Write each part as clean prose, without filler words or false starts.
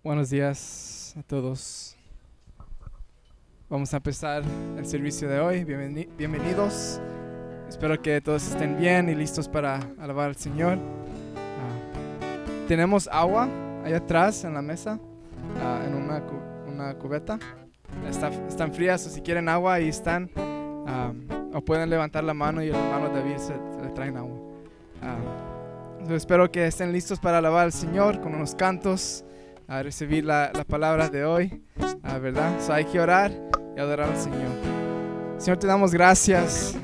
Buenos días a todos. Vamos a empezar el servicio de hoy. Bienvenidos. Espero que todos estén bien y listos para alabar al Señor. Tenemos agua allá atrás en la mesa, en una cubeta. Están frías, o si quieren agua, ahí están. O pueden levantar la mano y el hermano David se le traen agua. Espero que estén listos para alabar al Señor con unos cantos, a recibir la palabra de hoy, ¿verdad? Hay que orar y adorar al Señor. Señor, te damos gracias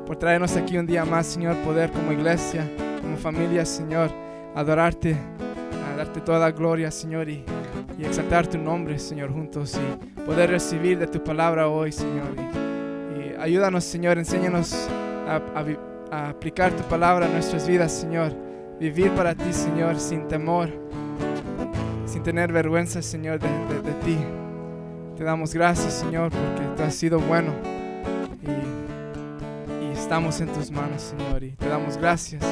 por traernos aquí un día más, Señor, poder como iglesia, como familia, Señor, adorarte, darte toda la gloria, Señor, y exaltar tu nombre, Señor, juntos, y poder recibir de tu palabra hoy, Señor. Y ayúdanos, Señor, enséñanos a aplicar tu palabra a nuestras vidas, Señor. Vivir para ti, Señor, sin temor, sin tener vergüenza, Señor, de ti. Te damos gracias, Señor, porque tú has sido bueno y estamos en tus manos, Señor, y te damos gracias.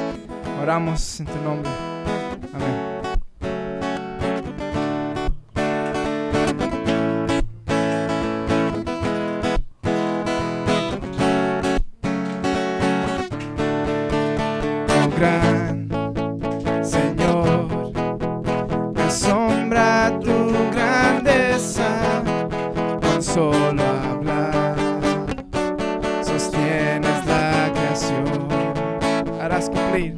Oramos en tu nombre. Amén. Gran Señor, me asombra tu grandeza, con solo hablar sostienes la creación. Harás cumplir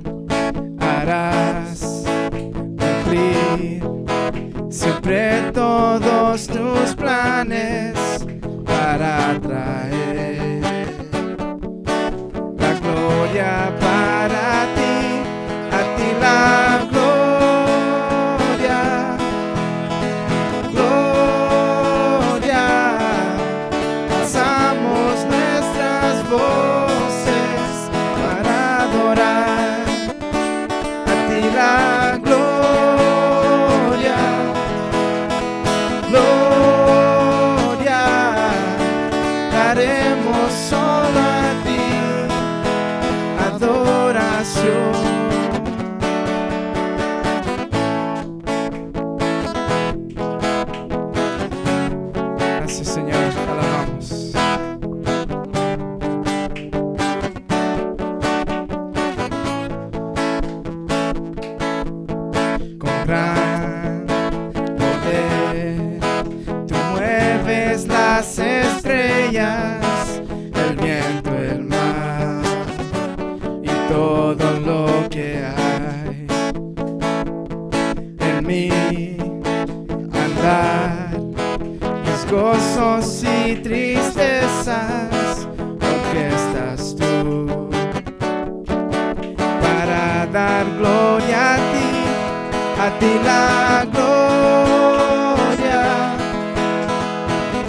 siempre todos tus planes para traer la gloria para ti, a ti la gloria, gloria. Alzamos nuestras voces para adorar, a ti la gloria, gloria. Daremos solo a ti adoración. Gracias, Señor, te alabamos. Con gran poder tú mueves las estrellas, el viento, el mar y todo lo que hay. En mí andar mis gozos y tristezas, porque estás tú para dar gloria a ti la gloria,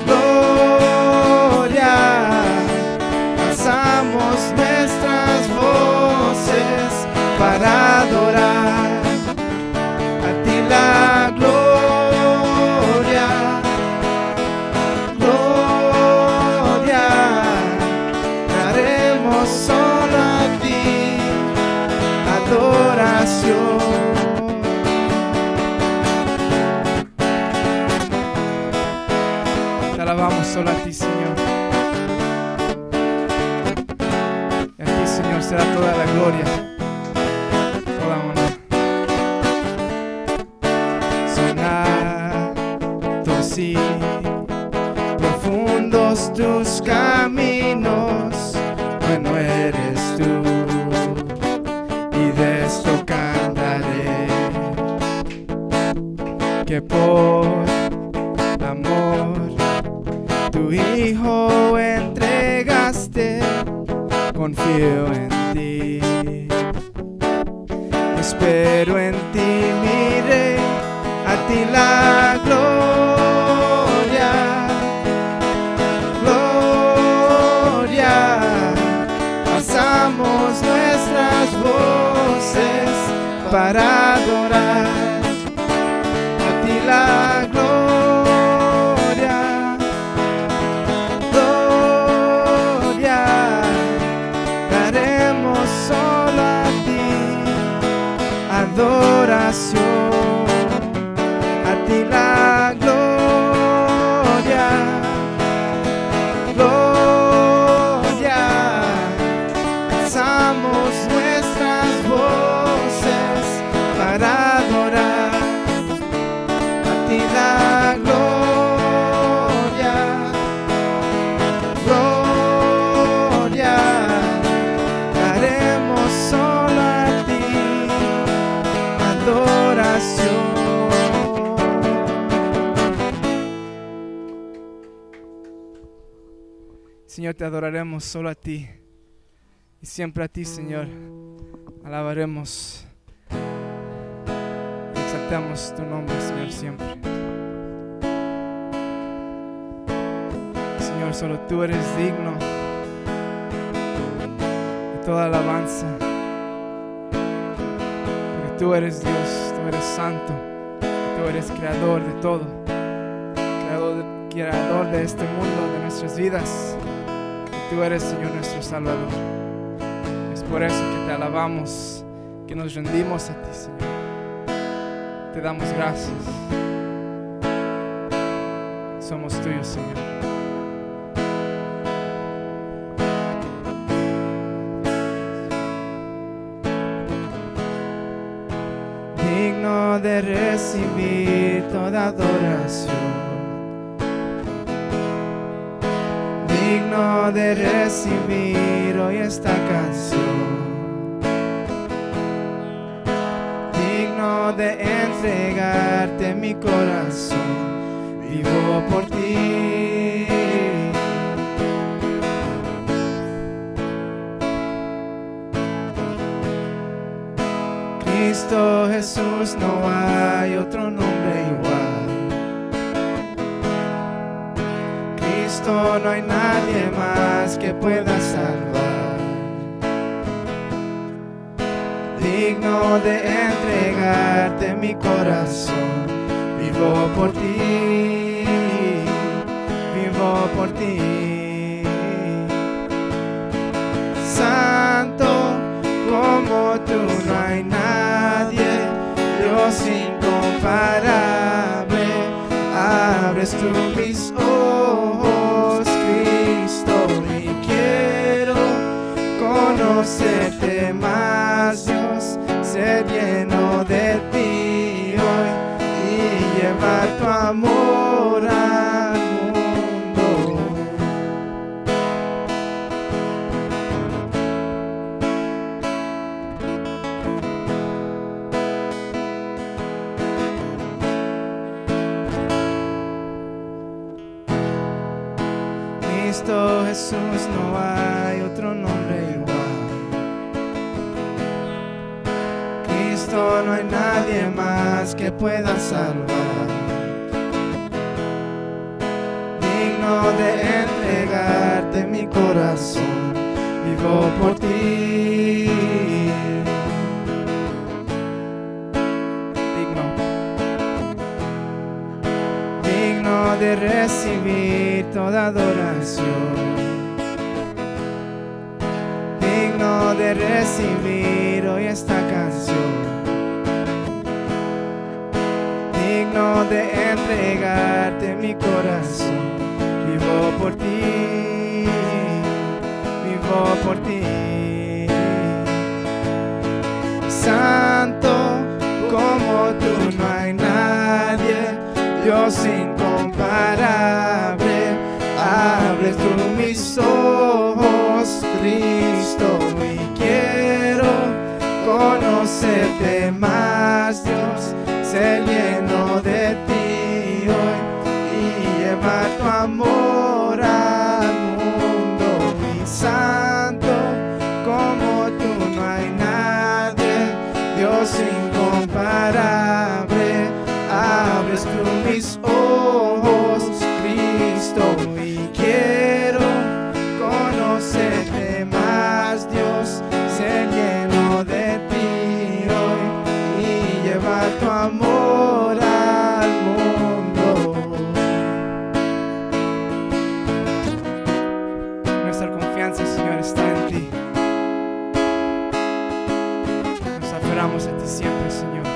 gloria. Alzamos nuestras voces para adorar, a ti la gloria, gloria. Daremos solo a ti adoración. Te alabamos solo a ti, Señor. Y a ti, Señor, será toda la gloria, toda honra. Son altos y profundos tus caminos, bueno eres tú, y de esto cantaré, que por amor tu Hijo entregaste. Confío en ti, espero en ti, mi Rey, a ti la gloria, gloria. Alzamos nuestras voces para adorar, a ti la gloria, gloria. Daremos solo a ti adoración. levantamos nuestras voces para adorar a ti la gloria, gloria, daremos solo a ti adoración. Señor, te adoraremos solo a ti y siempre a ti, Señor, alabaremos y exaltamos tu nombre, Señor, siempre. Señor, solo tú eres digno de toda alabanza, porque tú eres Dios, tú eres santo, tú eres creador de todo, creador de este mundo, de nuestras vidas. Tú eres, Señor, nuestro Salvador. Es por eso que te alabamos, que nos rendimos a ti, Señor. Te damos gracias. Somos tuyos, Señor. Digno de recibir toda adoración, digno de recibir hoy esta canción, digno de entregarte mi corazón, vivo por ti. Cristo Jesús, no hay otro nombre igual. No hay nadie más que pueda salvar, digno de entregarte mi corazón, vivo por ti, vivo por ti. Santo como tú no hay nadie, Dios incomparable, abres tú mis ojos, Cristo, y quiero conocerte más, Dios, ser lleno de ti hoy y llevar tu amor al mundo. Cristo Jesús, no hay otro nombre igual. Cristo, no hay nadie más que pueda salvar, digno de entregarte mi corazón, vivo por ti. Digno de recibir toda adoración, digno de recibir hoy esta canción, digno de entregarte mi corazón, vivo por ti, vivo por ti. Santo como tú no hay nadie, Dios incomparable, abres tú mis ojos, Cristo, y quiero conocerte más, Dios, ser lleno de ti hoy y llevar tu amor al mundo. Mi santo, como tú no hay nadie, Dios incomparable, abres tú mis ojos, Cristo, y quiero conocerte más, Dios, ser lleno de ti hoy y llevar tu amor al mundo. Nuestra confianza, Señor, está en ti. Nos aferramos a ti siempre, Señor.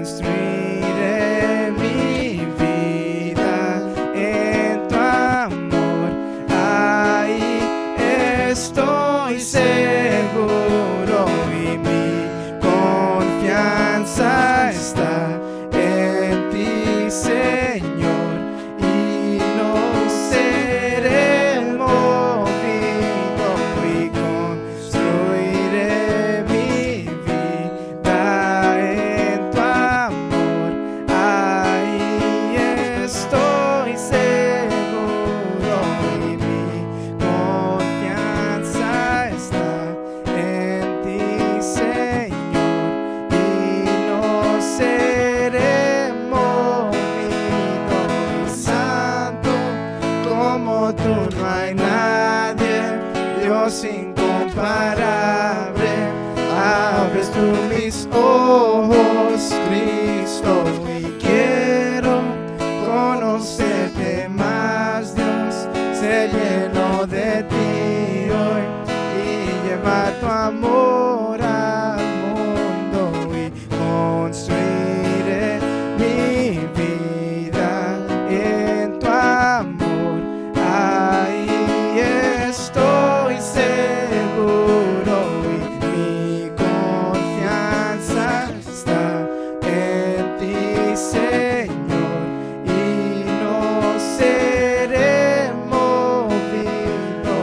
Construiré mi vida en tu amor, ahí estoy. estoy seguro y mi confianza está en ti, Señor, y no seré movido y construiré mi vida en tu amor. Ahí estoy seguro y mi confianza está en ti, Señor, y no seré movido. Santo como tú no hay nadie, Dios incomparable. Abres tú mis ojos, Cristo, y quiero conocerte más, Dios. Ser lleno de ti hoy y llevar tu amor al mundo y construiré mi vida en tu amor. Ahí estoy seguro y mi confianza está en ti, Señor, y no seré movido.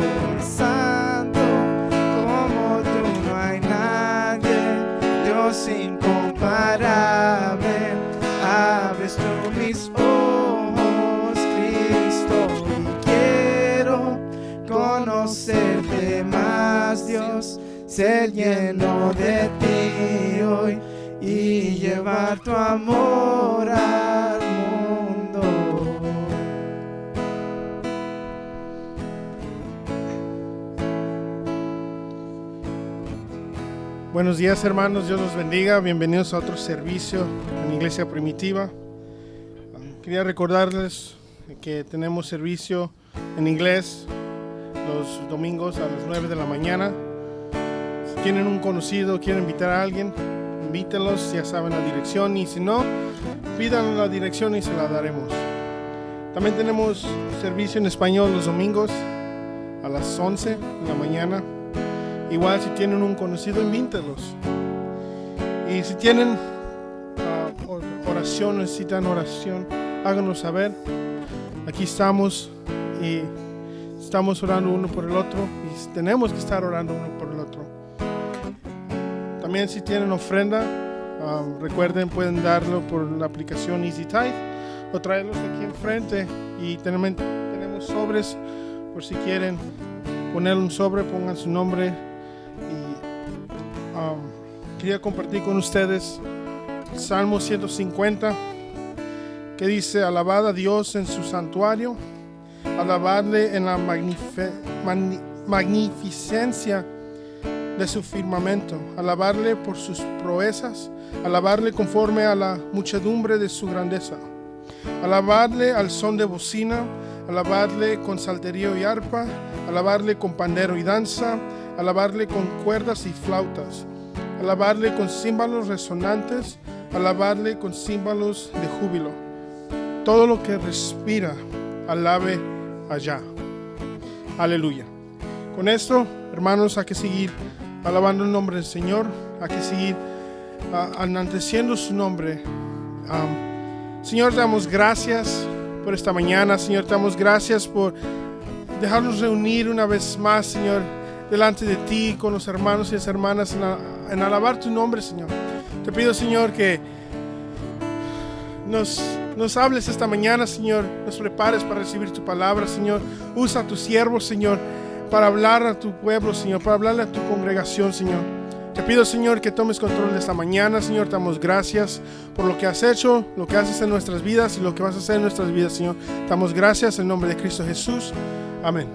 Santo como tú no hay nadie, Dios incomparable. Abres tú mis ojos, Cristo, y quiero conocerte más, Dios. Ser lleno de ti hoy y llevar tu amor al mundo. Buenos días, hermanos, Dios los bendiga. Bienvenidos a otro servicio en Iglesia Primitiva. Quería recordarles que tenemos servicio en inglés los domingos a las 9 de la mañana. Si tienen un conocido, quieren invitar a alguien, invítenlos, ya saben la dirección, y si no, pidan la dirección y se la daremos. También tenemos servicio en español los domingos a las 11 de la mañana. Igual, si tienen un conocido, invítenlos. Y si tienen oración, necesitan oración, háganos saber. Aquí estamos y estamos orando uno por el otro y tenemos que estar orando uno por el otro. También, si tienen ofrenda, recuerden, pueden darlo por la aplicación Easy Tithe o traerlos aquí enfrente. Y tenemos sobres, por si quieren poner un sobre, pongan su nombre. Quería compartir con ustedes el Salmo 150, que dice: alabad a Dios en su santuario, alabadle en la magnificencia de su firmamento, alabarle por sus proezas, alabarle conforme a la muchedumbre de su grandeza, alabarle al son de bocina, alabarle con salterio y arpa, alabarle con pandero y danza, alabarle con cuerdas y flautas, alabarle con címbalos resonantes, alabarle con címbalos de júbilo. Todo lo que respira, alabe allá. Aleluya. Con esto, hermanos, hay que seguir alabando el nombre del Señor, hay que seguir enalteciendo su nombre. Señor, te damos gracias por esta mañana. Señor, te damos gracias por dejarnos reunir una vez más, Señor, delante de ti, con los hermanos y las hermanas, en alabar tu nombre, Señor. Te pido, Señor, que nos hables esta mañana, Señor. Nos prepares para recibir tu palabra, Señor. Usa a tus siervos, Señor, para hablar a tu pueblo, Señor, para hablarle a tu congregación, Señor. Te pido, Señor, que tomes control de esta mañana, Señor. Te damos gracias por lo que has hecho, lo que haces en nuestras vidas y lo que vas a hacer en nuestras vidas, Señor. Te damos gracias en nombre de Cristo Jesús. Amén.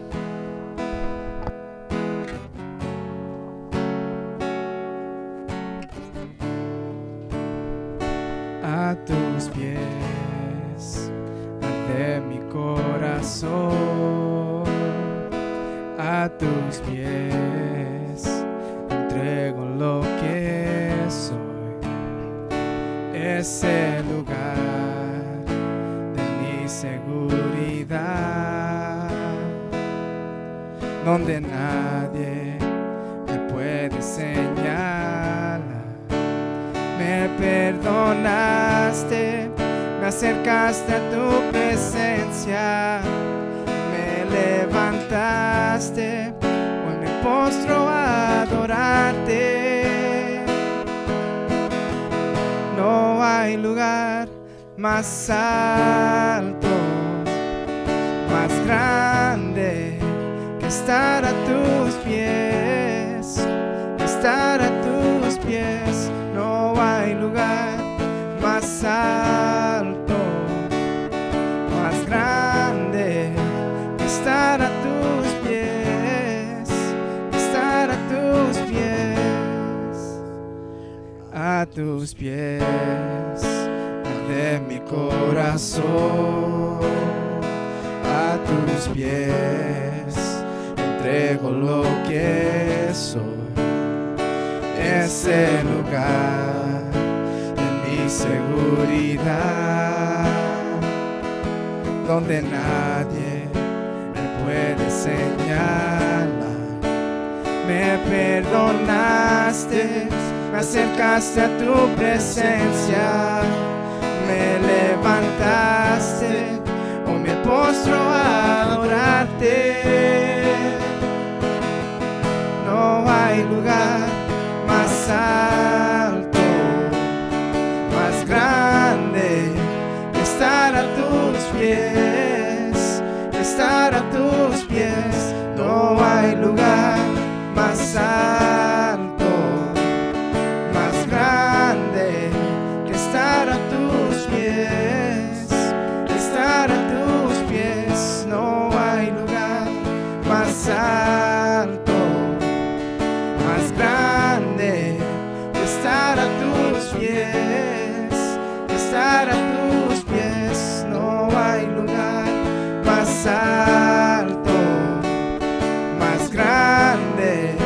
A tus pies arde mi corazón, a tus pies entrego lo que soy. Ese lugar de mi seguridad, donde nadie acercaste a tu presencia, me levantaste, hoy me postro a adorarte. No hay lugar más alto, más grande que estar a tus pies, estar a tus pies. No hay lugar más alto, más grande que estar a tus pies, estar a tus pies de mi corazón, a tus pies entrego lo que soy. Ese lugar de mi seguridad, donde nadie me puede señalar. Me perdonaste, me acercaste a tu presencia, me levantaste, hoy me postro a adorarte. No hay lugar más alto, más grande que estar a tus pies, estar a tus pies. No hay lugar más alto, más grande que estar a tus pies, estar a tus pies. No hay lugar más alto, más grande que estar a tus pies, estar a tus pies. No hay lugar más alto, más grande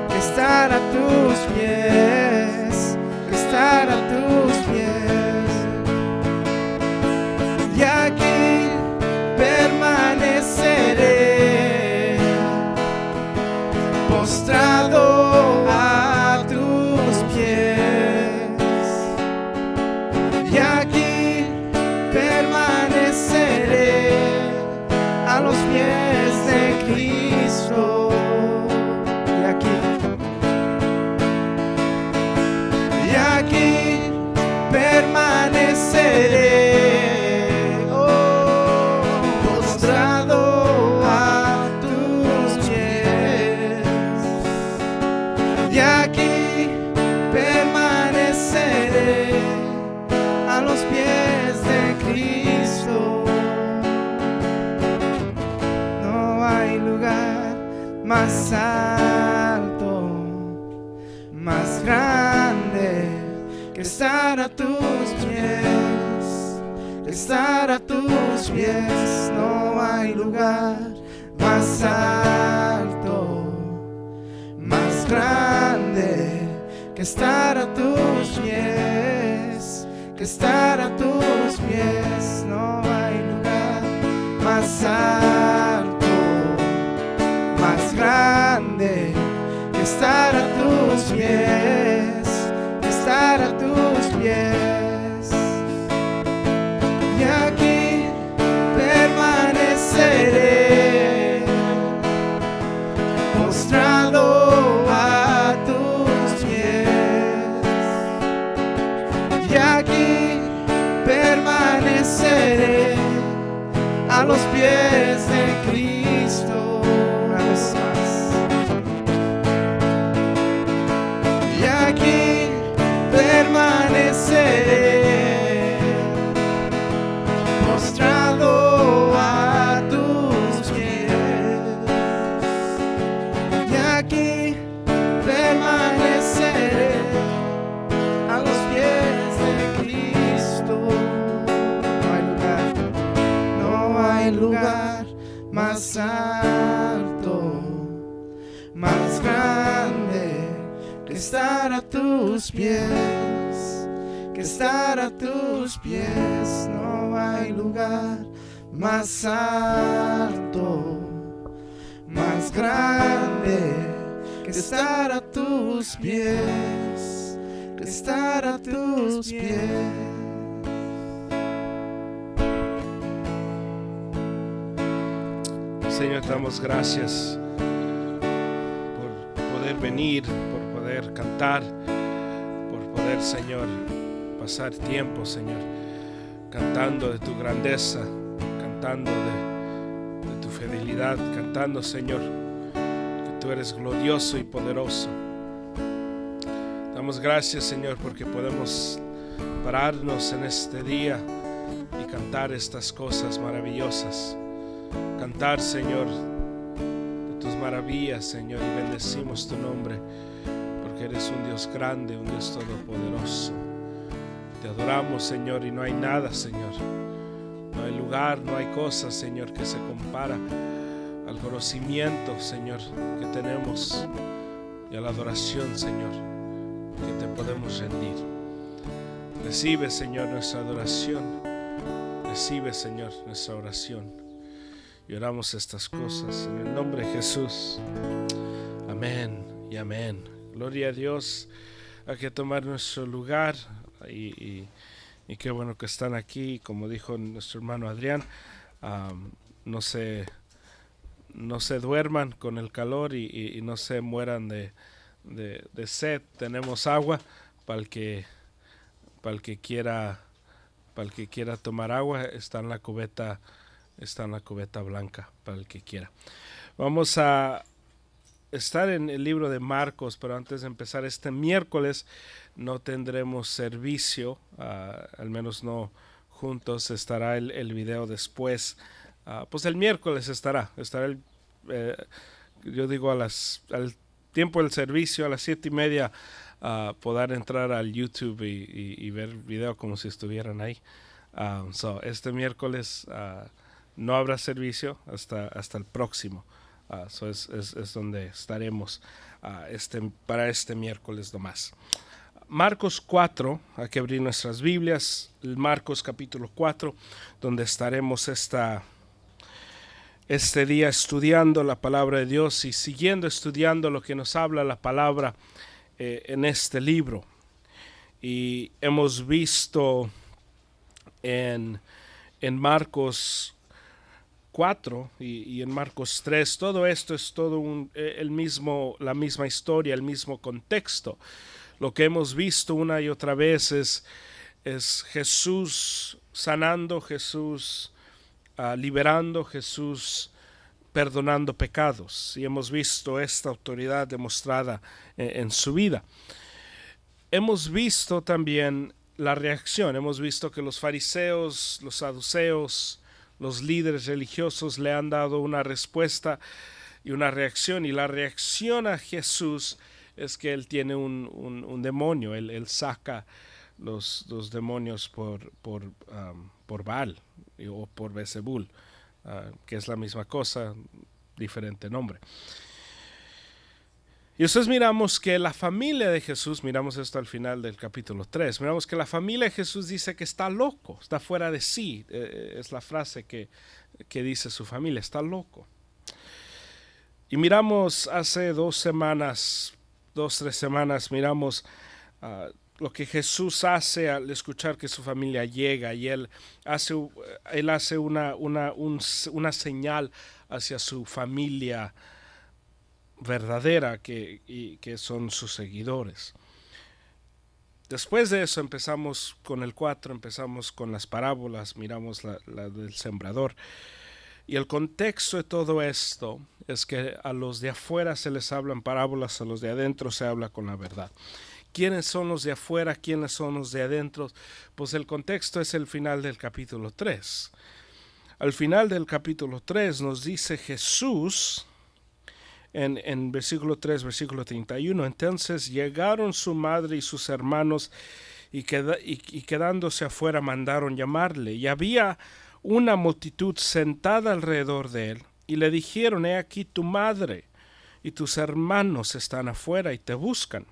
que estar a tus pies, que estar a tus pies. Y aquí permaneceré, postrado a tus pies. Y aquí permaneceré a los pies de Cristo. Y aquí permaneceré, oh, postrado a tus pies. Y aquí permaneceré a los pies de Cristo. No hay lugar más alto, más grande que estar a tus pies, que estar a tus pies. No hay lugar más alto, más grande que estar a tus pies, que estar a tus pies. No hay lugar más alto, más grande que estar a tus pies, que estar a tus pies. Y aquí permaneceré, postrado a tus pies. Y aquí permaneceré a los pies de Cristo. Una vez más. Y aquí permaneceré, postrado a tus pies. Y aquí permaneceré a los pies de Cristo. No hay lugar más alto, más grande que estar a tus pies, que estar a tus pies. No hay lugar más alto, más grande que estar a tus pies, que estar a tus pies. Señor, te damos gracias por poder venir, por poder cantar, por poder, Señor, pasar tiempo, Señor, cantando de tu grandeza, cantando de tu fidelidad, cantando, Señor, que tú eres glorioso y poderoso. Damos gracias, Señor, porque podemos pararnos en este día y cantar estas cosas maravillosas. Cantar, Señor, de tus maravillas, Señor, y bendecimos tu nombre, porque eres un Dios grande, un Dios todopoderoso. Te adoramos, Señor, y no hay nada, Señor. No hay lugar, no hay cosa, Señor, que se compara al conocimiento, Señor, que tenemos y a la adoración, Señor, que te podemos rendir. Recibe, Señor, nuestra adoración. Recibe, Señor, nuestra oración. Y oramos estas cosas en el nombre de Jesús. Amén y amén. Gloria a Dios. Hay que tomar nuestro lugar. Y qué bueno que están aquí. Como dijo nuestro hermano Adrián, no se duerman con el calor y no se mueran de sed. Tenemos agua para el que quiera tomar agua. Está en la cubeta blanca para el que quiera. Vamos a estar en el libro de Marcos, pero antes de empezar, este miércoles no tendremos servicio, al menos no juntos. Estará el video después. Pues el miércoles estará yo digo al tiempo del servicio, a las 7:30, poder entrar al YouTube y ver el video como si estuvieran ahí. Este miércoles no habrá servicio hasta el próximo. Es donde estaremos para este miércoles nomás. Marcos 4, hay que abrir nuestras Biblias. Marcos capítulo 4, donde estaremos este día estudiando la palabra de Dios y siguiendo estudiando lo que nos habla la palabra en este libro. Y hemos visto en Marcos 4 y en Marcos 3, todo esto es todo la misma historia, el mismo contexto. Lo que hemos visto una y otra vez es Jesús sanando, Jesús liberando, Jesús perdonando pecados, y hemos visto esta autoridad demostrada en su vida. Hemos visto también la reacción. Hemos visto que los fariseos, los saduceos, los líderes religiosos le han dado una respuesta y una reacción, y la reacción a Jesús es que él tiene un demonio. Él saca los demonios por Baal o por Beelzebul, que es la misma cosa, diferente nombre. Y entonces miramos que la familia de Jesús, miramos esto al final del capítulo 3, miramos que la familia de Jesús dice que está loco, está fuera de sí. Es la frase que dice su familia, está loco. Y miramos hace 2 semanas, 2-3 semanas, miramos lo que Jesús hace al escuchar que su familia llega, y él hace una señal hacia su familia verdadera, que son sus seguidores. Después de eso empezamos con el 4, empezamos con las parábolas, miramos la del sembrador. Y el contexto de todo esto es que a los de afuera se les hablan parábolas, a los de adentro se habla con la verdad. ¿Quiénes son los de afuera? ¿Quiénes son los de adentro? Pues el contexto es el final del capítulo 3. Al final del capítulo 3 nos dice Jesús, en versículo 3, versículo 31, entonces llegaron su madre y sus hermanos y quedándose afuera mandaron llamarle. Y había una multitud sentada alrededor de él, y le dijeron: he aquí tu madre y tus hermanos están afuera y te buscan.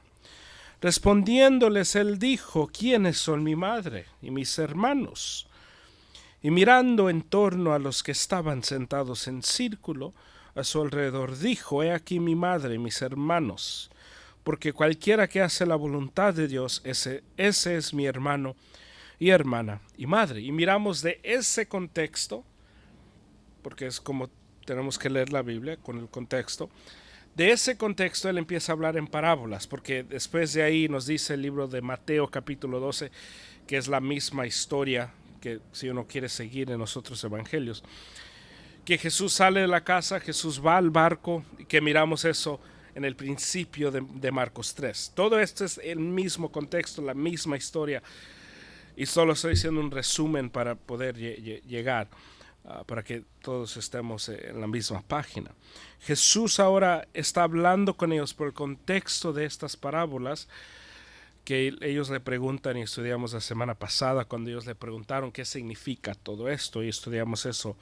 Respondiéndoles él dijo: ¿quiénes son mi madre y mis hermanos? Y mirando en torno a los que estaban sentados en círculo a su alrededor, dijo: he aquí mi madre y mis hermanos, porque cualquiera que hace la voluntad de Dios, ese es mi hermano y hermana y madre. Y miramos de ese contexto, porque es como tenemos que leer la Biblia con el contexto. De ese contexto él empieza a hablar en parábolas, porque después de ahí nos dice el libro de Mateo capítulo 12, que es la misma historia que si uno quiere seguir en los otros evangelios, que Jesús sale de la casa, Jesús va al barco, y que miramos eso en el principio de Marcos 3. Todo esto es el mismo contexto, la misma historia, y solo estoy haciendo un resumen para poder llegar, para que todos estemos en la misma página. Jesús ahora está hablando con ellos por el contexto de estas parábolas que ellos le preguntan, y estudiamos la semana pasada cuando ellos le preguntaron qué significa todo esto, y estudiamos eso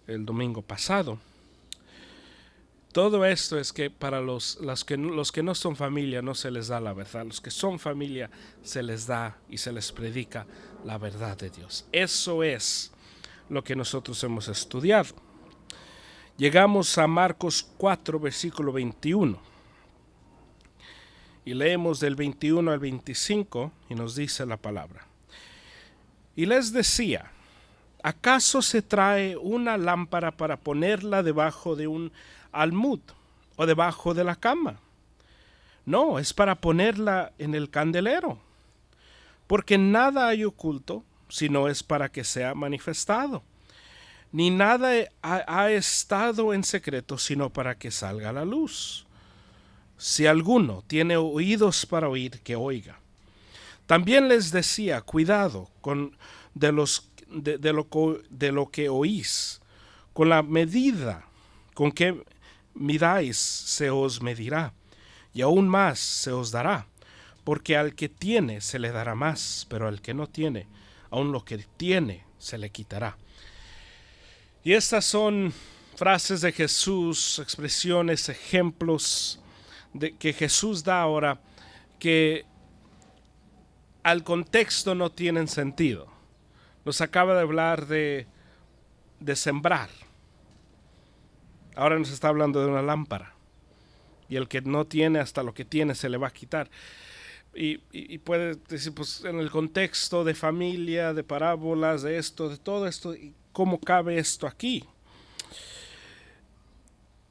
el domingo pasado. Todo esto es que para los que no son familia no se les da la verdad. Los que son familia se les da y se les predica la verdad de Dios. Eso es lo que nosotros hemos estudiado. Llegamos a Marcos 4, versículo 21. Y leemos del 21 al 25 y nos dice la palabra. Y les decía: ¿acaso se trae una lámpara para ponerla debajo de un almud o debajo de la cama? No, es para ponerla en el candelero, porque nada hay oculto, sino es para que sea manifestado, ni nada ha estado en secreto, sino para que salga a la luz. Si alguno tiene oídos para oír, que oiga. También les decía: cuidado de lo que oís, con la medida con que midáis se os medirá, y aún más se os dará, porque al que tiene se le dará más, pero al que no tiene, aún lo que tiene se le quitará. Y estas son frases de Jesús, expresiones, ejemplos que Jesús da ahora, que al contexto no tienen sentido. Nos acaba de hablar de sembrar. Ahora nos está hablando de una lámpara. Y el que no tiene, hasta lo que tiene se le va a quitar. Y puede decir, pues en el contexto de familia, de parábolas, de esto, de todo esto, ¿cómo cabe esto aquí?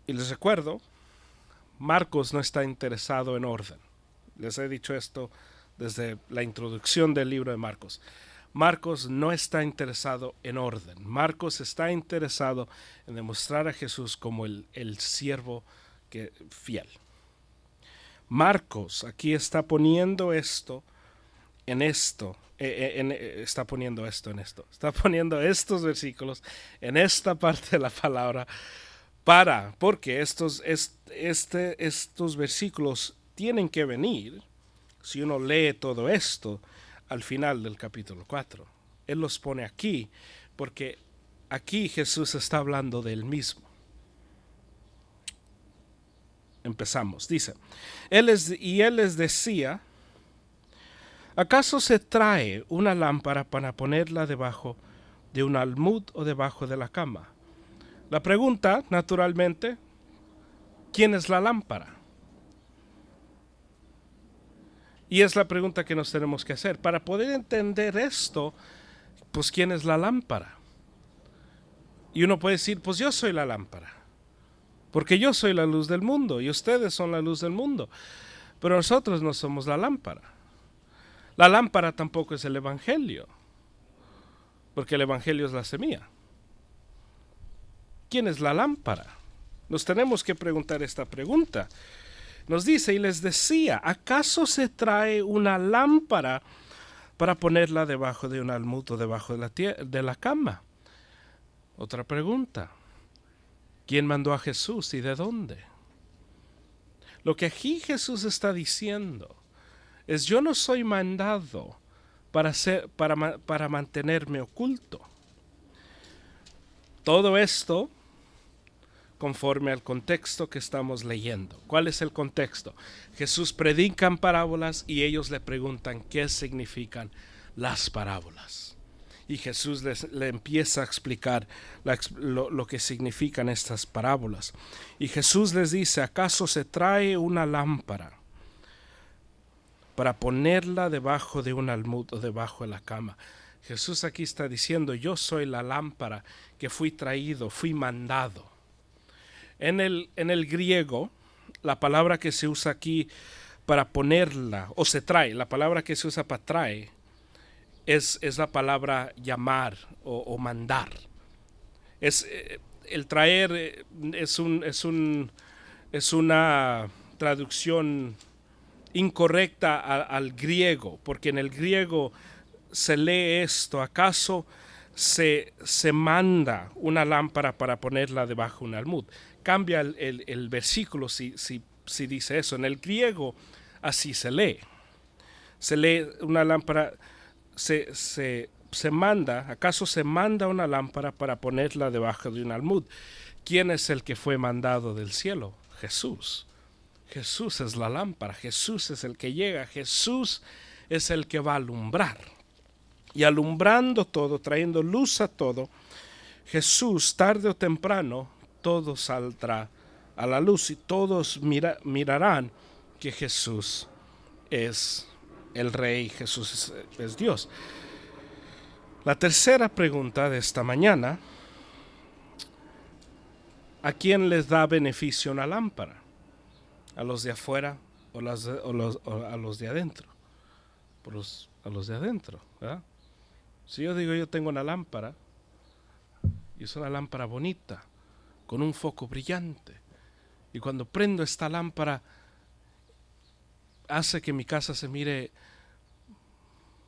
Y les recuerdo, Marcos no está interesado en orden. Les he dicho esto desde la introducción del libro de Marcos. Marcos no está interesado en orden. Marcos está interesado en demostrar a Jesús como el siervo fiel. Marcos aquí está poniendo esto en esto. Está poniendo estos versículos en esta parte de la palabra porque estos versículos tienen que venir, si uno lee todo esto, al final del capítulo 4. Él los pone aquí porque aquí Jesús está hablando de él mismo. Empezamos, dice, él les decía: ¿acaso se trae una lámpara para ponerla debajo de un almud o debajo de la cama? La pregunta, naturalmente, ¿quién es la lámpara? Y es la pregunta que nos tenemos que hacer. Para poder entender esto, pues ¿quién es la lámpara? Y uno puede decir, pues yo soy la lámpara, porque yo soy la luz del mundo y ustedes son la luz del mundo. Pero nosotros no somos la lámpara. La lámpara tampoco es el evangelio, porque el evangelio es la semilla. ¿Quién es la lámpara? Nos tenemos que preguntar esta pregunta. Nos dice, y les decía: ¿acaso se trae una lámpara para ponerla debajo de un almud o debajo de la cama? Otra pregunta: ¿quién mandó a Jesús y de dónde? Lo que aquí Jesús está diciendo es: yo no soy mandado para mantenerme oculto. Todo esto conforme al contexto que estamos leyendo. ¿Cuál es el contexto? Jesús predica en parábolas y ellos le preguntan qué significan las parábolas. Y Jesús le empieza a explicar lo que significan estas parábolas. Y Jesús les dice: ¿acaso se trae una lámpara para ponerla debajo de un almud o debajo de la cama? Jesús aquí está diciendo: yo soy la lámpara que fui traído, fui mandado. En el griego, la palabra que se usa aquí para ponerla, o se trae, la palabra que se usa para trae, es la palabra llamar o mandar. El traer es una traducción incorrecta al griego, porque en el griego se lee esto: ¿acaso se manda una lámpara para ponerla debajo de un almud? Cambia el versículo si dice eso. En el griego así se lee. Se lee una lámpara, se manda, ¿acaso se manda una lámpara para ponerla debajo de un almud? ¿Quién es el que fue mandado del cielo? Jesús. Jesús es la lámpara, Jesús es el que llega, Jesús es el que va a alumbrar. Y alumbrando todo, trayendo luz a todo, Jesús, tarde o temprano, todo saldrá a la luz y todos mirarán que Jesús es el Rey, Jesús es Dios. La tercera pregunta de esta mañana: ¿a quién les da beneficio una lámpara? ¿A los de afuera o a los de adentro? A los de adentro, ¿verdad? Si yo digo, yo tengo una lámpara, y es una lámpara bonita, con un foco brillante, y cuando prendo esta lámpara, hace que mi casa se mire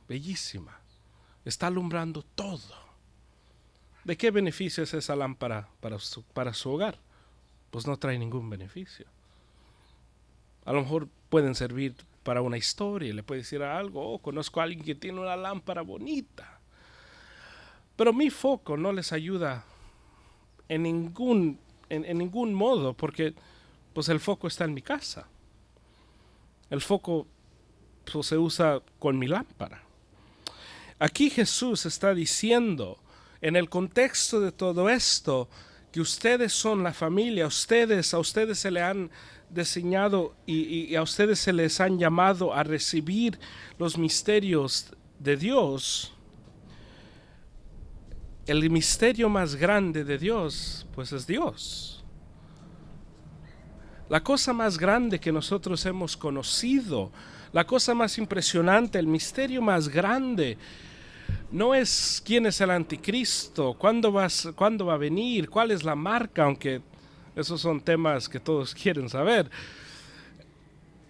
bellísima, está alumbrando todo. ¿De qué beneficio es esa lámpara para su hogar? Pues no trae ningún beneficio. A lo mejor pueden servir para una historia, le puede decir algo: oh, conozco a alguien que tiene una lámpara bonita. Pero mi foco no les ayuda en ningún modo, porque pues el foco está en mi casa. El foco pues, se usa con mi lámpara. Aquí Jesús está diciendo, en el contexto de todo esto, que ustedes son la familia, a ustedes se le han diseñado y a ustedes se les han llamado a recibir los misterios de Dios. El misterio más grande de Dios, pues es Dios. La cosa más grande que nosotros hemos conocido, la cosa más impresionante, el misterio más grande, no es quién es el anticristo, cuándo va a venir, cuál es la marca, aunque esos son temas que todos quieren saber.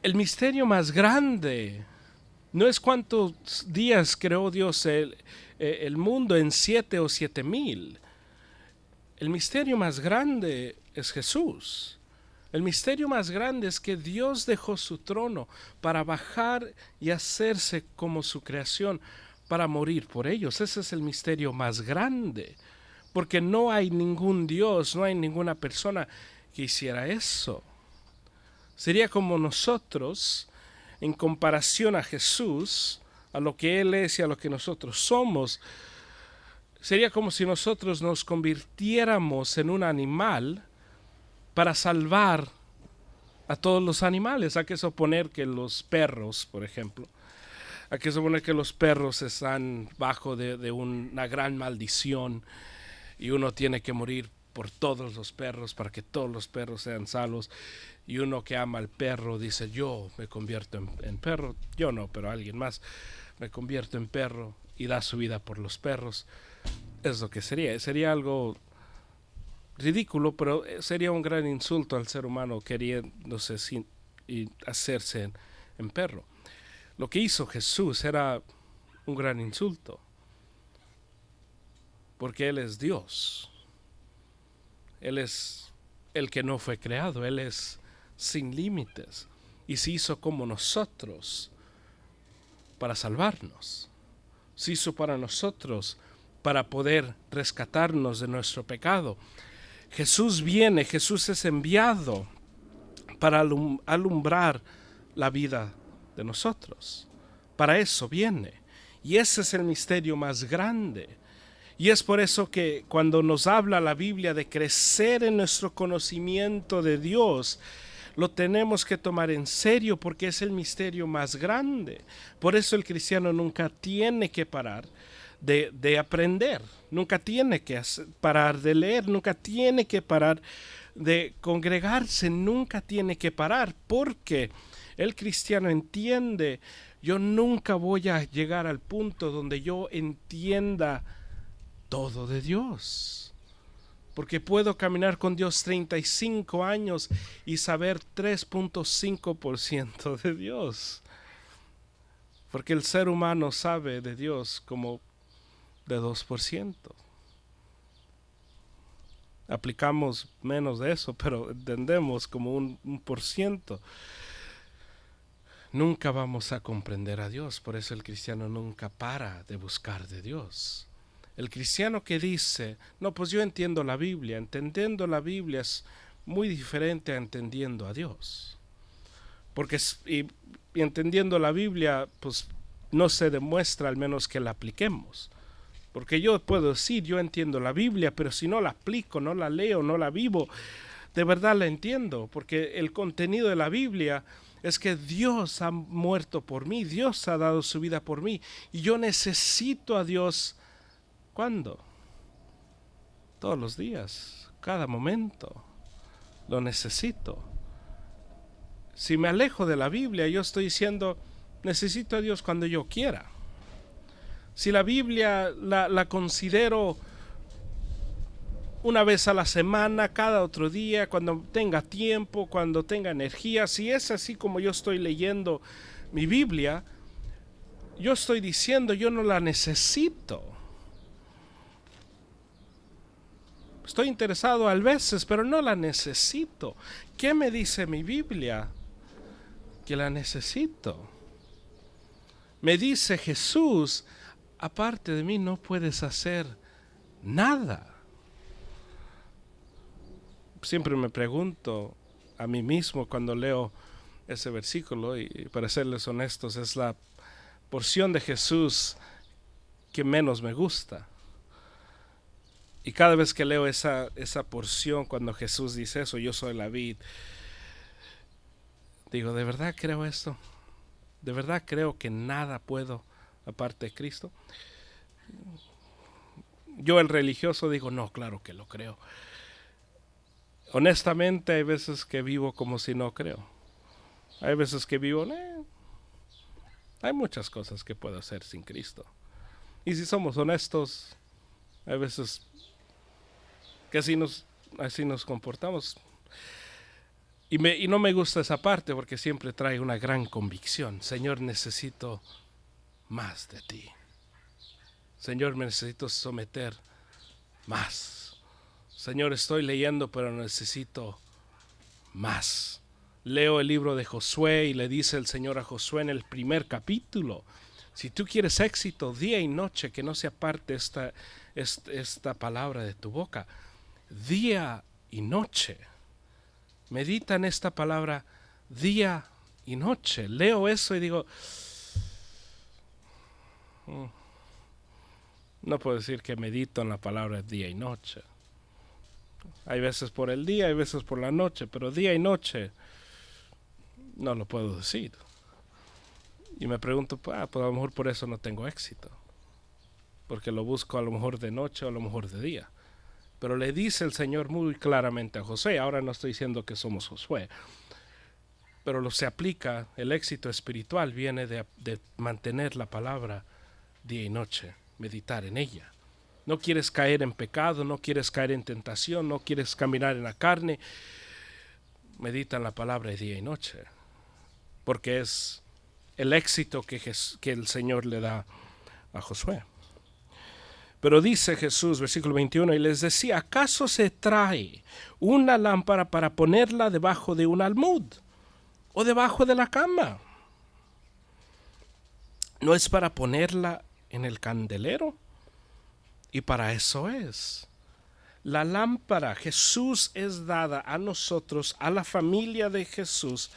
El misterio más grande no es cuántos días creó Dios el mundo, en 7 o 7,000. El misterio más grande es Jesús. El misterio más grande es que Dios dejó su trono para bajar y hacerse como su creación, para morir por ellos. Ese es el misterio más grande, porque no hay ningún Dios, no hay ninguna persona que hiciera eso. Sería como nosotros, en comparación a Jesús, a lo que Él es y a lo que nosotros somos, sería como si nosotros nos convirtiéramos en un animal para salvar a todos los animales. Hay que suponer que los perros, por ejemplo, hay que suponer que los perros están bajo de una gran maldición y uno tiene que morir por todos los perros para que todos los perros sean salvos. Y uno que ama al perro dice: yo me convierto en perro. Yo no, pero alguien más me convierto en perro, y da su vida por los perros. Es lo que sería algo ridículo, pero sería un gran insulto al ser humano queriéndose hacerse en perro. Lo que hizo Jesús era un gran insulto, porque Él es Dios. Él es el que no fue creado, Él es sin límites, y se hizo como nosotros para salvarnos. Se hizo para nosotros para poder rescatarnos de nuestro pecado. Jesús es enviado para alumbrar la vida de nosotros. Para eso viene. Y ese es el misterio más grande. Y es por eso que cuando nos habla la Biblia de crecer en nuestro conocimiento de Dios, lo tenemos que tomar en serio, porque es el misterio más grande. Por eso el cristiano nunca tiene que parar de aprender, nunca tiene que parar de leer, nunca tiene que parar de congregarse nunca tiene que parar, porque el cristiano entiende, yo nunca voy a llegar al punto donde yo entienda todo de Dios. Porque puedo caminar con Dios 35 años y saber 3.5% de Dios. Porque el ser humano sabe de Dios como de 2%. Aplicamos menos de eso, pero entendemos como un por ciento. Nunca vamos a comprender a Dios, por eso el cristiano nunca para de buscar de Dios. El cristiano que dice, no, pues yo entiendo la Biblia, entendiendo la Biblia es muy diferente a entendiendo a Dios. Porque y entendiendo la Biblia, pues no se demuestra al menos que la apliquemos. Porque yo puedo decir, yo entiendo la Biblia, pero si no la aplico, no la leo, no la vivo, de verdad la entiendo. Porque el contenido de la Biblia es que Dios ha muerto por mí, Dios ha dado su vida por mí. Y yo necesito a Dios, ¿cuándo? Todos los días, cada momento, lo necesito. Si me alejo de la Biblia, yo estoy diciendo, necesito a Dios cuando yo quiera. Si la Biblia la considero una vez a la semana, cada otro día, cuando tenga tiempo, cuando tenga energía, si es así como yo estoy leyendo mi Biblia, yo estoy diciendo, yo no la necesito. Estoy interesado a veces, pero no la necesito. ¿Qué me dice mi Biblia? Que la necesito. Me dice Jesús, aparte de mí no puedes hacer nada. Siempre me pregunto a mí mismo cuando leo ese versículo, y para serles honestos, es la porción de Jesús que menos me gusta. Y cada vez que leo esa porción, cuando Jesús dice eso, yo soy la vid, digo, ¿de verdad creo esto? ¿De verdad creo que nada puedo aparte de Cristo? Yo, el religioso, digo, no, claro que lo creo. Honestamente, hay veces que vivo como si no creo. Hay veces que vivo, hay muchas cosas que puedo hacer sin Cristo. Y si somos honestos, hay veces que así nos comportamos. Y no me gusta esa parte, porque siempre trae una gran convicción. Señor, necesito más de ti. Señor, me necesito someter más. Señor, estoy leyendo, pero necesito más. Leo el libro de Josué y le dice el Señor a Josué en el primer capítulo, si tú quieres éxito día y noche, que no se aparte esta palabra de tu boca. Día y noche. Medita en esta palabra día y noche. Leo eso y digo, no puedo decir que medito en la palabra día y noche. Hay veces por el día, hay veces por la noche, pero día y noche no lo puedo decir. Y me pregunto, pues a lo mejor por eso no tengo éxito, porque lo busco a lo mejor de noche o a lo mejor de día. Pero le dice el Señor muy claramente a Josué, ahora no estoy diciendo que somos Josué, pero se aplica, el éxito espiritual viene de mantener la palabra día y noche, meditar en ella. No quieres caer en pecado, no quieres caer en tentación, no quieres caminar en la carne, medita en la palabra día y noche, porque es el éxito que el Señor le da a Josué. Pero dice Jesús, versículo 21, y les decía, ¿acaso se trae una lámpara para ponerla debajo de un almud o debajo de la cama? ¿No es para ponerla en el candelero? Y para eso es. La lámpara, Jesús es dada a nosotros, a la familia de Jesús,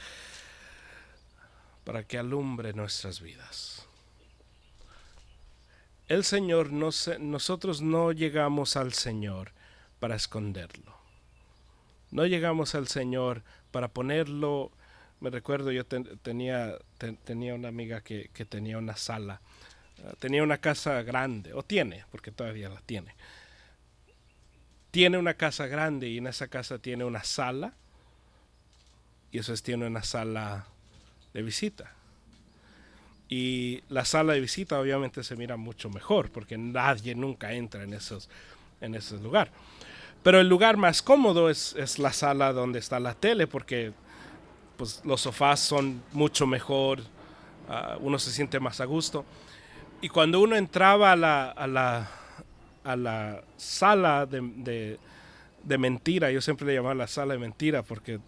para que alumbre nuestras vidas. El Señor, nosotros no llegamos al Señor para esconderlo. No llegamos al Señor para ponerlo. Me recuerdo, yo tenía una amiga que tenía una sala. Tenía una casa grande, o tiene, porque todavía la tiene. tiene una casa grande y en esa casa tiene una sala, y eso es, tiene una sala de visita. Y la sala de visita obviamente se mira mucho mejor porque nadie nunca entra en ese lugar. Pero el lugar más cómodo es la sala donde está la tele, porque pues, los sofás son mucho mejor, uno se siente más a gusto. Y cuando uno entraba a la sala de mentira, yo siempre le llamaba la sala de mentira porque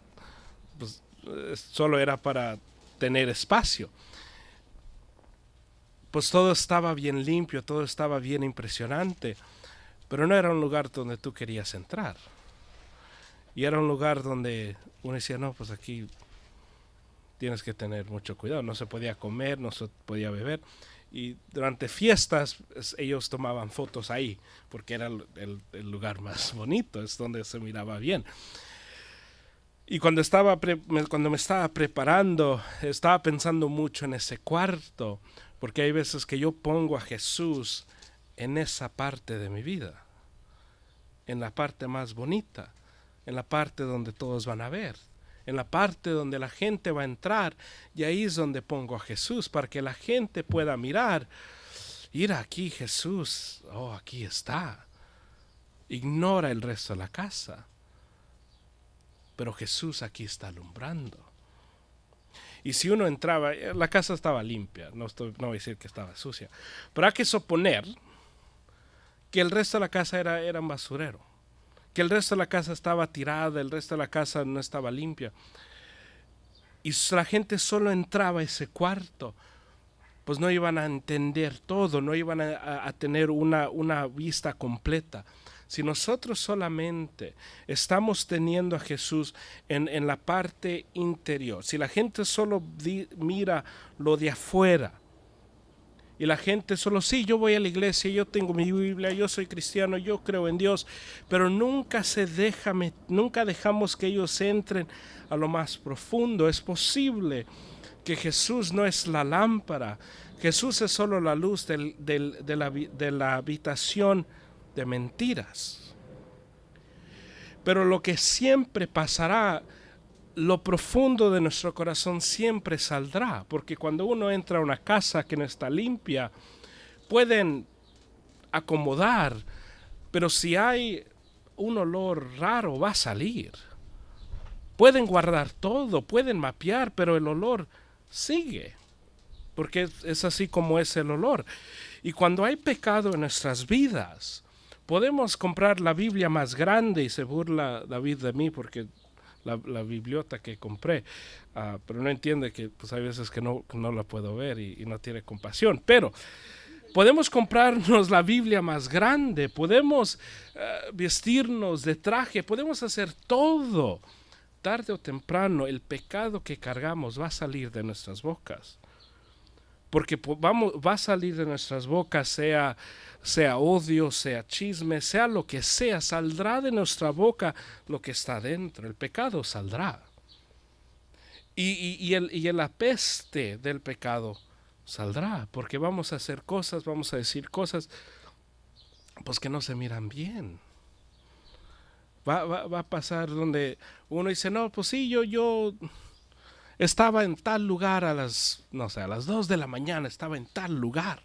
pues, solo era para tener espacio. Pues todo estaba bien limpio, todo estaba bien impresionante, pero no era un lugar donde tú querías entrar. Y era un lugar donde uno decía, no, pues aquí tienes que tener mucho cuidado, no se podía comer, no se podía beber. Y durante fiestas ellos tomaban fotos ahí, porque era el lugar más bonito, es donde se miraba bien. Y cuando me estaba preparando, estaba pensando mucho en ese cuarto, porque hay veces que yo pongo a Jesús en esa parte de mi vida, en la parte más bonita, en la parte donde todos van a ver, en la parte donde la gente va a entrar, y ahí es donde pongo a Jesús, para que la gente pueda mirar, mira aquí Jesús, oh aquí está, ignora el resto de la casa, pero Jesús aquí está alumbrando. Y si uno entraba, la casa estaba limpia, no voy a decir que estaba sucia, pero hay que suponer que el resto de la casa era un basurero, que el resto de la casa estaba tirada, el resto de la casa no estaba limpia. Y la gente solo entraba a ese cuarto, pues no iban a entender todo, no iban a tener una vista completa. Si nosotros solamente estamos teniendo a Jesús en la parte interior, si la gente solo mira lo de afuera, y la gente solo, sí, yo voy a la iglesia, yo tengo mi Biblia, yo soy cristiano, yo creo en Dios, pero nunca dejamos que ellos entren a lo más profundo. Es posible que Jesús no es la lámpara, Jesús es solo la luz de la habitación de mentiras. Pero lo que siempre pasará, lo profundo de nuestro corazón siempre saldrá, porque cuando uno entra a una casa que no está limpia, pueden acomodar, pero si hay un olor raro va a salir. Pueden guardar todo, pueden mapear, pero el olor sigue, porque es así como es el olor. Y cuando hay pecado en nuestras vidas, podemos comprar la Biblia más grande, y se burla David de mí porque la bibliota que compré, pero no entiende que pues hay veces que no la puedo ver y no tiene compasión. Pero podemos comprarnos la Biblia más grande, podemos vestirnos de traje, podemos hacer todo. Tarde o temprano el pecado que cargamos va a salir de nuestras bocas. Porque va a salir de nuestras bocas, sea odio, sea chisme, sea lo que sea, saldrá de nuestra boca lo que está dentro. El pecado saldrá. Y el apeste del pecado saldrá, porque vamos a hacer cosas, vamos a decir cosas pues que no se miran bien. Va a pasar donde uno dice, no, pues sí, yo estaba en tal lugar a las 2 de la mañana, estaba en tal lugar.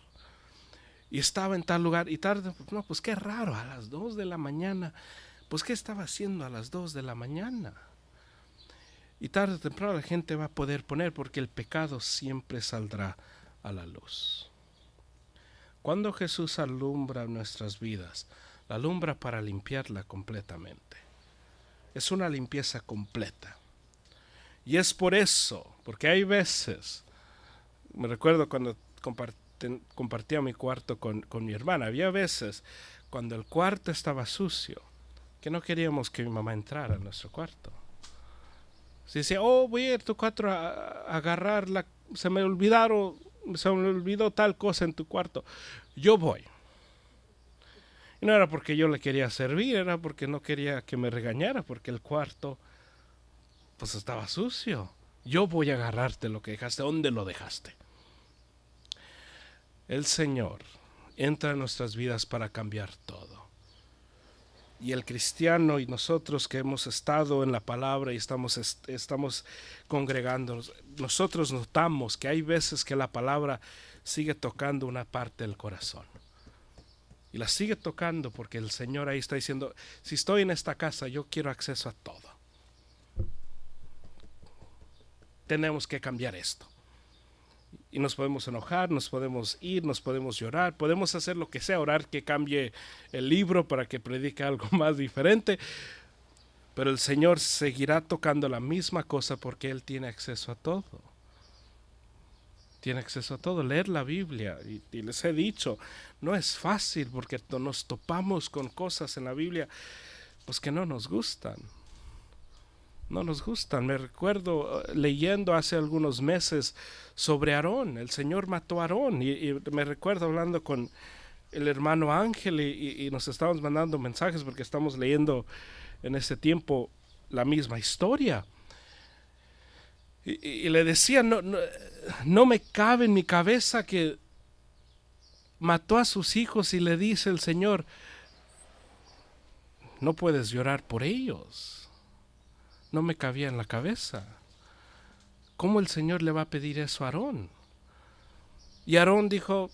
Y estaba en tal lugar y tarde, no, pues qué raro, a las 2 de la mañana. Pues qué estaba haciendo a las 2 de la mañana. Y tarde o temprano la gente va a poder poner, porque el pecado siempre saldrá a la luz. Cuando Jesús alumbra nuestras vidas, la alumbra para limpiarla completamente. Es una limpieza completa. Y es por eso, porque hay veces, me recuerdo cuando compartía mi cuarto con mi hermana, había veces cuando el cuarto estaba sucio, que no queríamos que mi mamá entrara a nuestro cuarto. Se decía, voy a ir a tu cuarto a agarrar, se me olvidó tal cosa en tu cuarto, yo voy. Y no era porque yo le quería servir, era porque no quería que me regañara, porque el cuarto pues estaba sucio. Yo voy a agarrarte lo que dejaste. ¿Dónde lo dejaste? El Señor entra en nuestras vidas para cambiar todo. Y el cristiano y nosotros que hemos estado en la palabra y estamos congregándonos, nosotros notamos que hay veces que la palabra sigue tocando una parte del corazón. Y la sigue tocando porque el Señor ahí está diciendo, si estoy en esta casa, yo quiero acceso a todo. Tenemos que cambiar esto. Y nos podemos enojar, nos podemos ir, nos podemos llorar, podemos hacer lo que sea, orar que cambie el libro para que predique algo más diferente. Pero el Señor seguirá tocando la misma cosa porque Él tiene acceso a todo. Tiene acceso a todo, leer la Biblia. Y les he dicho, no es fácil porque nos topamos con cosas en la Biblia pues que no nos gustan. No nos gustan. Me recuerdo leyendo hace algunos meses sobre Aarón. El Señor mató a Aarón. Y me recuerdo hablando con el hermano Ángel y nos estábamos mandando mensajes porque estamos leyendo en ese tiempo la misma historia. Y le decía, no me cabe en mi cabeza que mató a sus hijos y le dice el Señor, no puedes llorar por ellos. No me cabía en la cabeza. ¿Cómo el Señor le va a pedir eso a Aarón? Y Aarón dijo,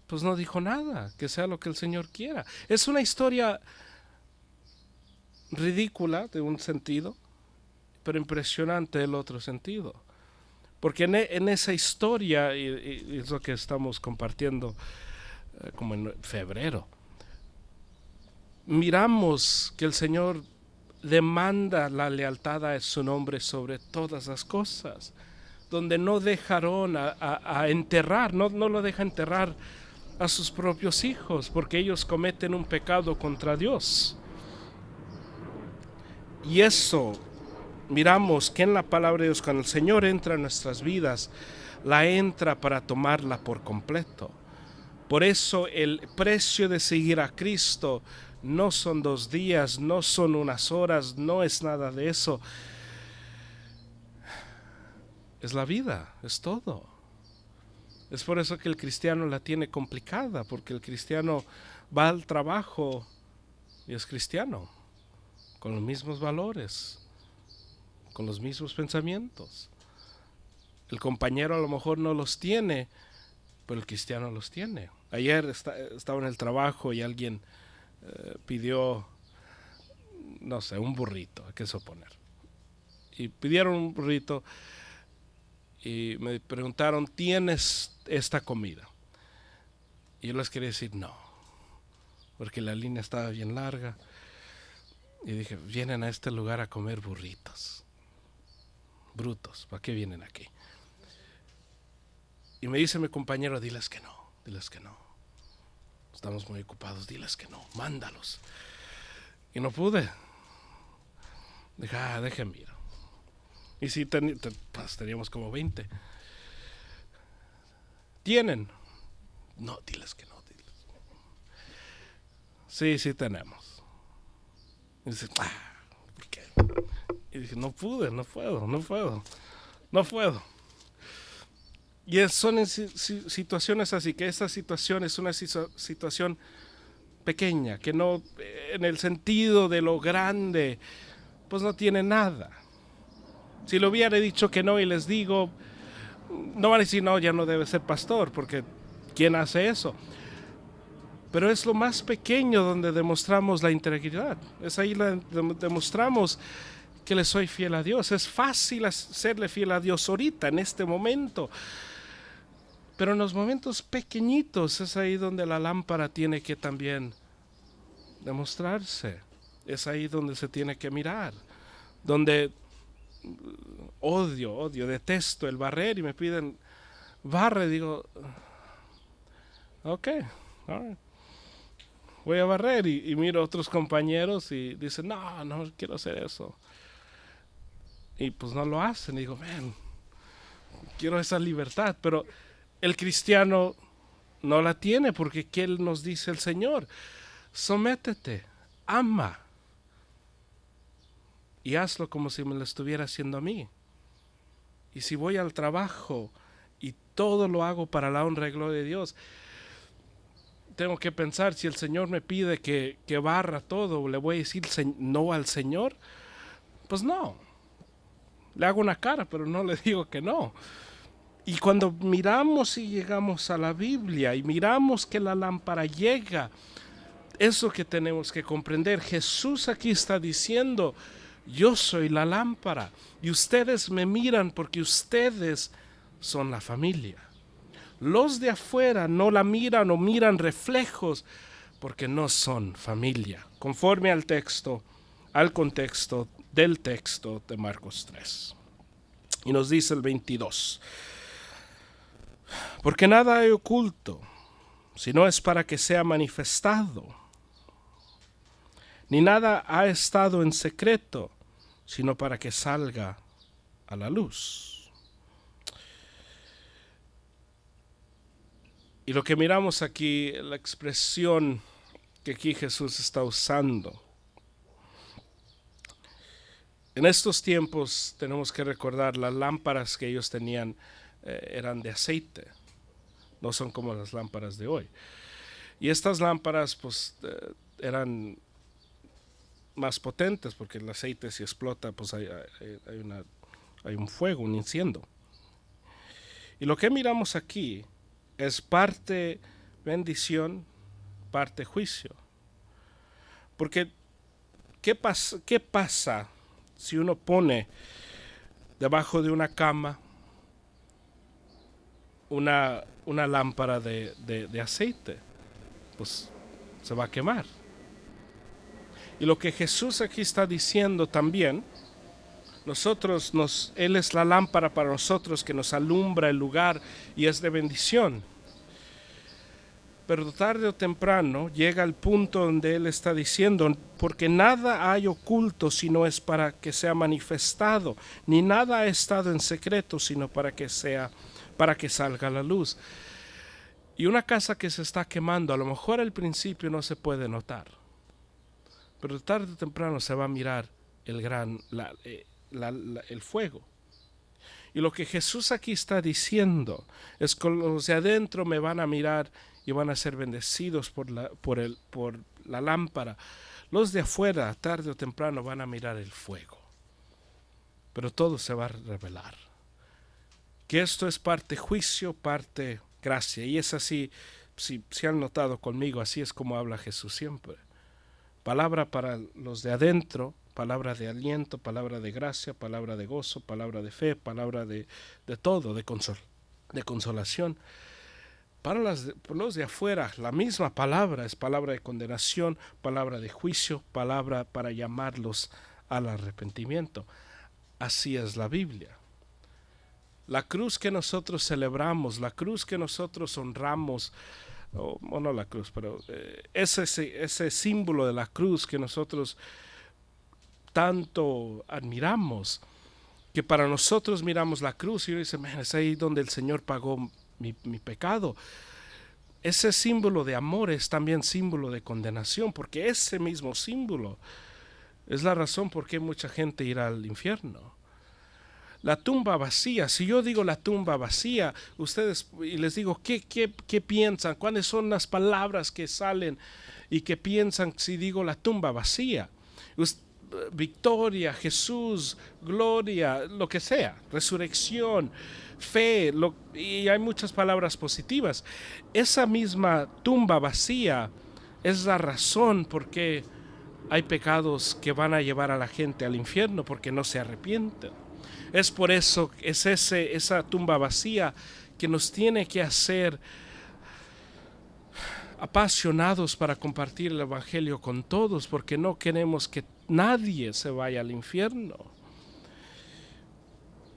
pues no dijo nada, que sea lo que el Señor quiera. Es una historia ridícula de un sentido, pero impresionante del otro sentido. Porque en esa historia, y es lo que estamos compartiendo como en febrero, miramos que el Señor demanda la lealtad a su nombre sobre todas las cosas, donde no dejaron a enterrar, no lo deja enterrar a sus propios hijos, porque ellos cometen un pecado contra Dios. Y eso, miramos que en la palabra de Dios, cuando el Señor entra en nuestras vidas, la entra para tomarla por completo. Por eso el precio de seguir a Cristo no son 2 días, no son unas horas, no es nada de eso. Es la vida, es todo. Es por eso que el cristiano la tiene complicada, porque el cristiano va al trabajo y es cristiano, con los mismos valores, con los mismos pensamientos. El compañero a lo mejor no los tiene, pero el cristiano los tiene. Ayer estaba en el trabajo y alguien pidió, no sé, un burrito, hay que suponer. Y pidieron un burrito y me preguntaron, ¿tienes esta comida? Y yo les quería decir no, porque la línea estaba bien larga. Y dije, vienen a este lugar a comer burritos. Brutos, ¿para qué vienen aquí? Y me dice mi compañero, diles que no. Estamos muy ocupados, diles que no, mándalos. Y no pude. Dije, déjenme ir. Y sí, pues teníamos como 20. ¿Tienen? No, diles que no. Sí, tenemos. Y dice, ¿por qué? Y dije, no puedo. Y son situaciones así, que esta situación es una situación pequeña, que no, en el sentido de lo grande, pues no tiene nada. Si lo hubiera dicho que no y les digo, no van a decir, no, ya no debe ser pastor, porque ¿quién hace eso? Pero es lo más pequeño donde demostramos la integridad. Es ahí donde demostramos que le soy fiel a Dios. Es fácil serle fiel a Dios ahorita, en este momento. Pero en los momentos pequeñitos es ahí donde la lámpara tiene que también demostrarse. Es ahí donde se tiene que mirar. Donde odio, detesto el barrer y me piden barre. Digo, ok, all right. Voy a barrer y miro a otros compañeros y dicen, no quiero hacer eso. Y pues no lo hacen. Y digo, quiero esa libertad, pero el cristiano no la tiene, porque ¿qué nos dice el Señor? Sométete, ama y hazlo como si me lo estuviera haciendo a mí. Y si voy al trabajo y todo lo hago para la honra y gloria de Dios, tengo que pensar, si el Señor me pide que barra todo, ¿le voy a decir no al Señor? Pues no. Le hago una cara, pero no le digo que no. Y cuando miramos y llegamos a la Biblia y miramos que la lámpara llega, eso que tenemos que comprender. Jesús aquí está diciendo, yo soy la lámpara y ustedes me miran porque ustedes son la familia. Los de afuera no la miran o miran reflejos porque no son familia, conforme al texto, al contexto del texto de Marcos 3. Y nos dice el 22, porque nada hay oculto, sino es para que sea manifestado, ni nada ha estado en secreto, sino para que salga a la luz. Y lo que miramos aquí, la expresión que aquí Jesús está usando. En estos tiempos tenemos que recordar, las lámparas que ellos tenían eran de aceite, no son como las lámparas de hoy. Y estas lámparas pues eran más potentes porque el aceite si explota pues hay un fuego, un incendio. Y lo que miramos aquí es parte bendición, parte juicio. Porque ¿qué pasa si uno pone debajo de una cama una lámpara de aceite? Pues se va a quemar. Y lo que Jesús aquí está diciendo también, Él es la lámpara para nosotros que nos alumbra el lugar y es de bendición. Pero tarde o temprano llega el punto donde Él está diciendo, porque nada hay oculto sino es para que sea manifestado, ni nada ha estado en secreto sino para que salga a la luz. Y una casa que se está quemando, a lo mejor al principio no se puede notar, pero tarde o temprano se va a mirar el fuego. Y lo que Jesús aquí está diciendo es que los de adentro me van a mirar y van a ser bendecidos por la lámpara. Los de afuera, tarde o temprano, van a mirar el fuego. Pero todo se va a revelar. Que esto es parte juicio, parte gracia. Y es así, si han notado conmigo, así es como habla Jesús siempre. Palabra para los de adentro, palabra de aliento, palabra de gracia, palabra de gozo, palabra de fe, palabra de todo, de consolación. Para los de afuera, la misma palabra es palabra de condenación, palabra de juicio, palabra para llamarlos al arrepentimiento. Así es la Biblia. La cruz que nosotros celebramos, la cruz que nosotros honramos, o no la cruz, pero ese símbolo de la cruz que nosotros tanto admiramos, que para nosotros miramos la cruz y uno dice, es ahí donde el Señor pagó mi pecado. Ese símbolo de amor es también símbolo de condenación, porque ese mismo símbolo es la razón por qué mucha gente irá al infierno. La tumba vacía, si yo digo la tumba vacía, ustedes, y les digo, ¿qué piensan? ¿Cuáles son las palabras que salen y que piensan si digo la tumba vacía? Victoria, Jesús, gloria, lo que sea, resurrección, fe, y hay muchas palabras positivas. Esa misma tumba vacía es la razón por qué hay pecados que van a llevar a la gente al infierno, porque no se arrepienten. Es por eso, esa tumba vacía que nos tiene que hacer apasionados para compartir el evangelio con todos, porque no queremos que nadie se vaya al infierno.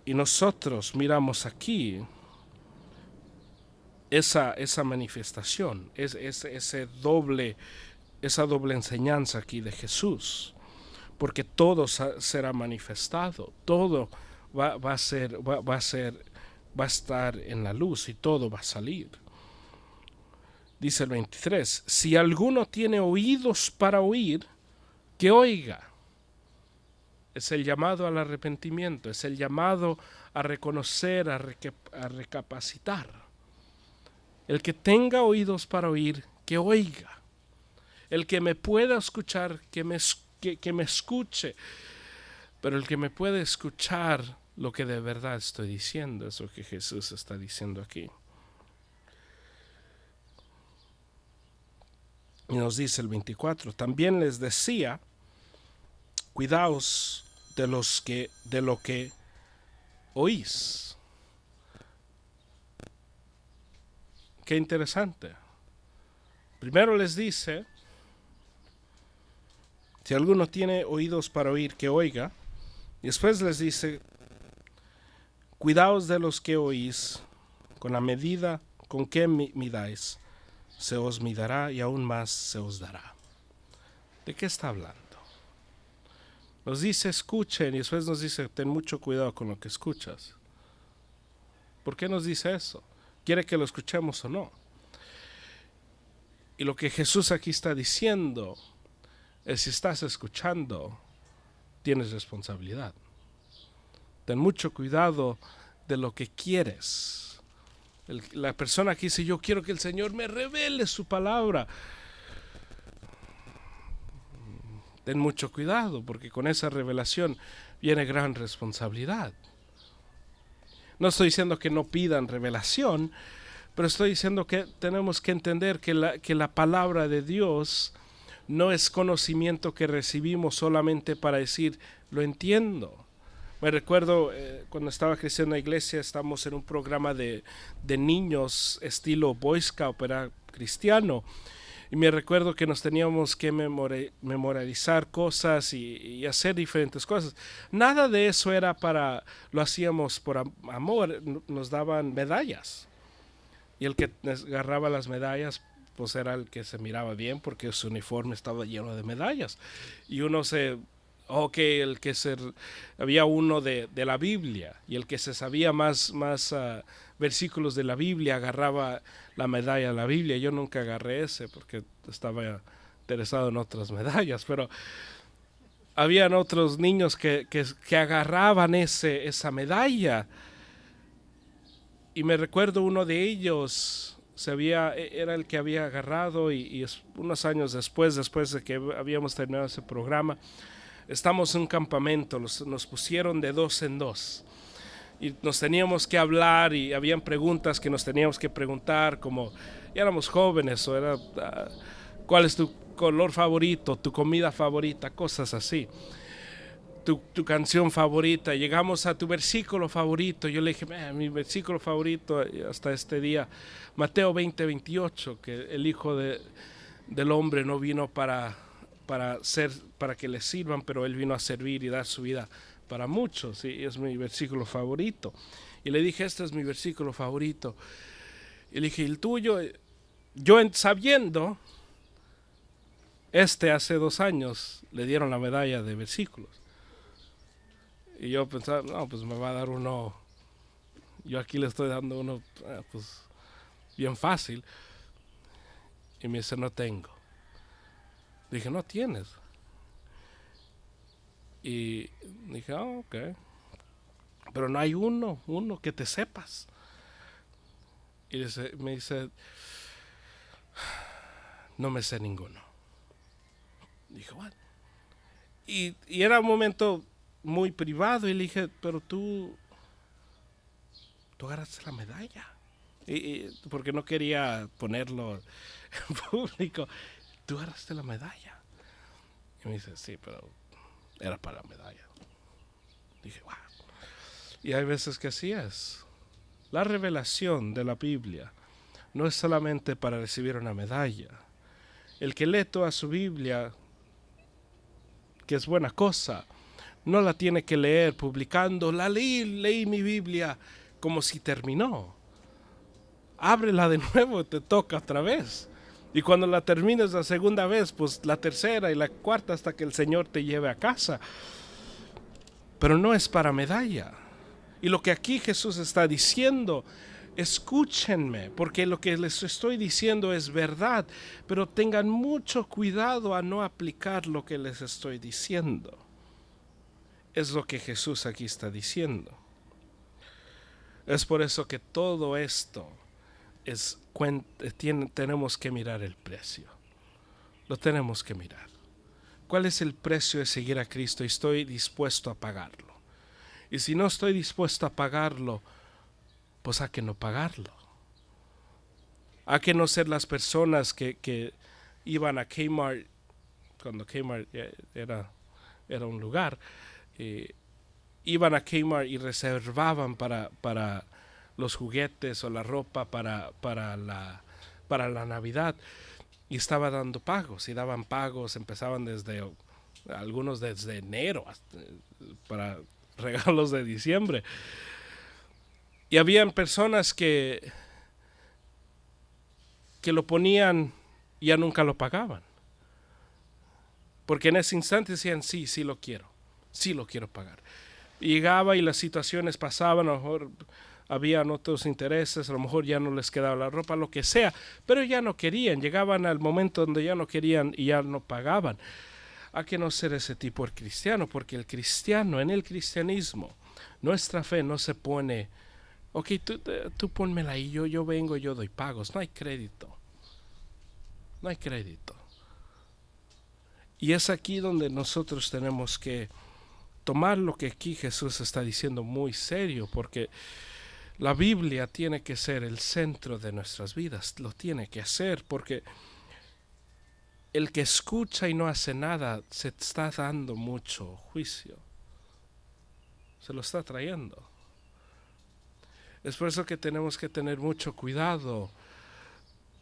Y nosotros miramos aquí esa manifestación, esa doble enseñanza aquí de Jesús, porque todo será manifestado, todo va a estar en la luz y todo va a salir. Dice el 23, si alguno tiene oídos para oír, que oiga. Es el llamado al arrepentimiento, es el llamado a reconocer, a recapacitar. El que tenga oídos para oír, que oiga. El que me pueda escuchar, que me escuche. Pero el que me puede escuchar lo que de verdad estoy diciendo, es lo que Jesús está diciendo aquí. Y nos dice el 24, también les decía, cuidaos de lo que oís. Qué interesante. Primero les dice, si alguno tiene oídos para oír, que oiga. Y después les dice, cuidaos de los que oís, con la medida con que midáis, se os midará y aún más se os dará. ¿De qué está hablando? Nos dice escuchen y después nos dice ten mucho cuidado con lo que escuchas. ¿Por qué nos dice eso? ¿Quiere que lo escuchemos o no? Y lo que Jesús aquí está diciendo es, si estás escuchando, tienes responsabilidad. Ten mucho cuidado de lo que quieres. La persona que dice, yo quiero que el Señor me revele su palabra. Ten mucho cuidado, porque con esa revelación viene gran responsabilidad. No estoy diciendo que no pidan revelación, pero estoy diciendo que tenemos que entender que la palabra de Dios no es conocimiento que recibimos solamente para decir, lo entiendo. Me recuerdo cuando estaba creciendo en la iglesia, estamos en un programa de niños estilo Boy Scout, era cristiano. Y me recuerdo que nos teníamos que memorizar cosas y hacer diferentes cosas. Nada de eso era lo hacíamos por amor, nos daban medallas. Y el que agarraba las medallas, pues era el que se miraba bien porque su uniforme estaba lleno de medallas. Y uno había uno de la Biblia, y el que se sabía más versículos de la Biblia agarraba la medalla de la Biblia. Yo nunca agarré ese porque estaba interesado en otras medallas, pero habían otros niños que agarraban esa medalla. Y me recuerdo uno de ellos era el que había agarrado, y unos años después de que habíamos terminado ese programa, estamos en un campamento, nos pusieron de 2 en 2 y nos teníamos que hablar, y habían preguntas que nos teníamos que preguntar, como ya éramos jóvenes, o era ¿cuál es tu color favorito, tu comida favorita? Cosas así. Tu canción favorita. Llegamos a tu versículo favorito. Yo le dije, mi versículo favorito hasta este día, Mateo 20:28, que el Hijo del Hombre no vino para que le sirvan, pero Él vino a servir y dar su vida para muchos. Y es mi versículo favorito. Y le dije, este es mi versículo favorito. Y le dije, ¿el tuyo? Yo sabiendo, hace 2 años le dieron la medalla de versículos. Y yo pensaba, no, pues me va a dar uno, yo aquí le estoy dando uno, pues bien fácil. Y me dice, no tengo. Dije, no tienes. Y dije, ok. Pero no hay uno que te sepas. Y me dice, no me sé ninguno. Dije, bueno. Y era un momento muy privado, y le dije, pero tú agarraste la medalla. Porque no quería ponerlo en público. Tú agarraste la medalla. Y me dice, sí, pero era para la medalla. Dije, wow. Y hay veces que así es. La revelación de la Biblia no es solamente para recibir una medalla. El que lee toda su Biblia, que es buena cosa, no la tiene que leer publicando, leí mi Biblia, como si terminó. Ábrela de nuevo, te toca otra vez. Y cuando la termines la segunda vez, pues la tercera y la cuarta, hasta que el Señor te lleve a casa. Pero no es para medalla. Y lo que aquí Jesús está diciendo, escúchenme, porque lo que les estoy diciendo es verdad, pero tengan mucho cuidado a no aplicar lo que les estoy diciendo. Es lo que Jesús aquí está diciendo. Es por eso que todo esto tenemos que mirar el precio. Lo tenemos que mirar. ¿Cuál es el precio de seguir a Cristo? Y estoy dispuesto a pagarlo. Y si no estoy dispuesto a pagarlo, pues hay que no pagarlo. Hay que no ser las personas que iban a Kmart, cuando Kmart era un lugar, iban a Kmart y reservaban para los juguetes o la ropa para la Navidad, y estaba dando pagos, y daban pagos, empezaban algunos desde enero para regalos de diciembre. Y habían personas que lo ponían y ya nunca lo pagaban. Porque en ese instante decían, sí lo quiero pagar. Y llegaba y las situaciones pasaban, a lo mejor habían otros intereses, a lo mejor ya no les quedaba la ropa, lo que sea, pero ya no querían, llegaban al momento donde ya no querían y ya no pagaban. Hay que no ser ese tipo de cristiano, porque el cristiano, en el cristianismo, nuestra fe no se pone, ok, tú pónmela ahí, yo vengo, yo doy pagos. No hay crédito. No hay crédito. Y es aquí donde nosotros tenemos que tomar lo que aquí Jesús está diciendo muy serio, porque la Biblia tiene que ser el centro de nuestras vidas. Lo tiene que hacer, porque el que escucha y no hace nada se está dando mucho juicio. Se lo está trayendo. Es por eso que tenemos que tener mucho cuidado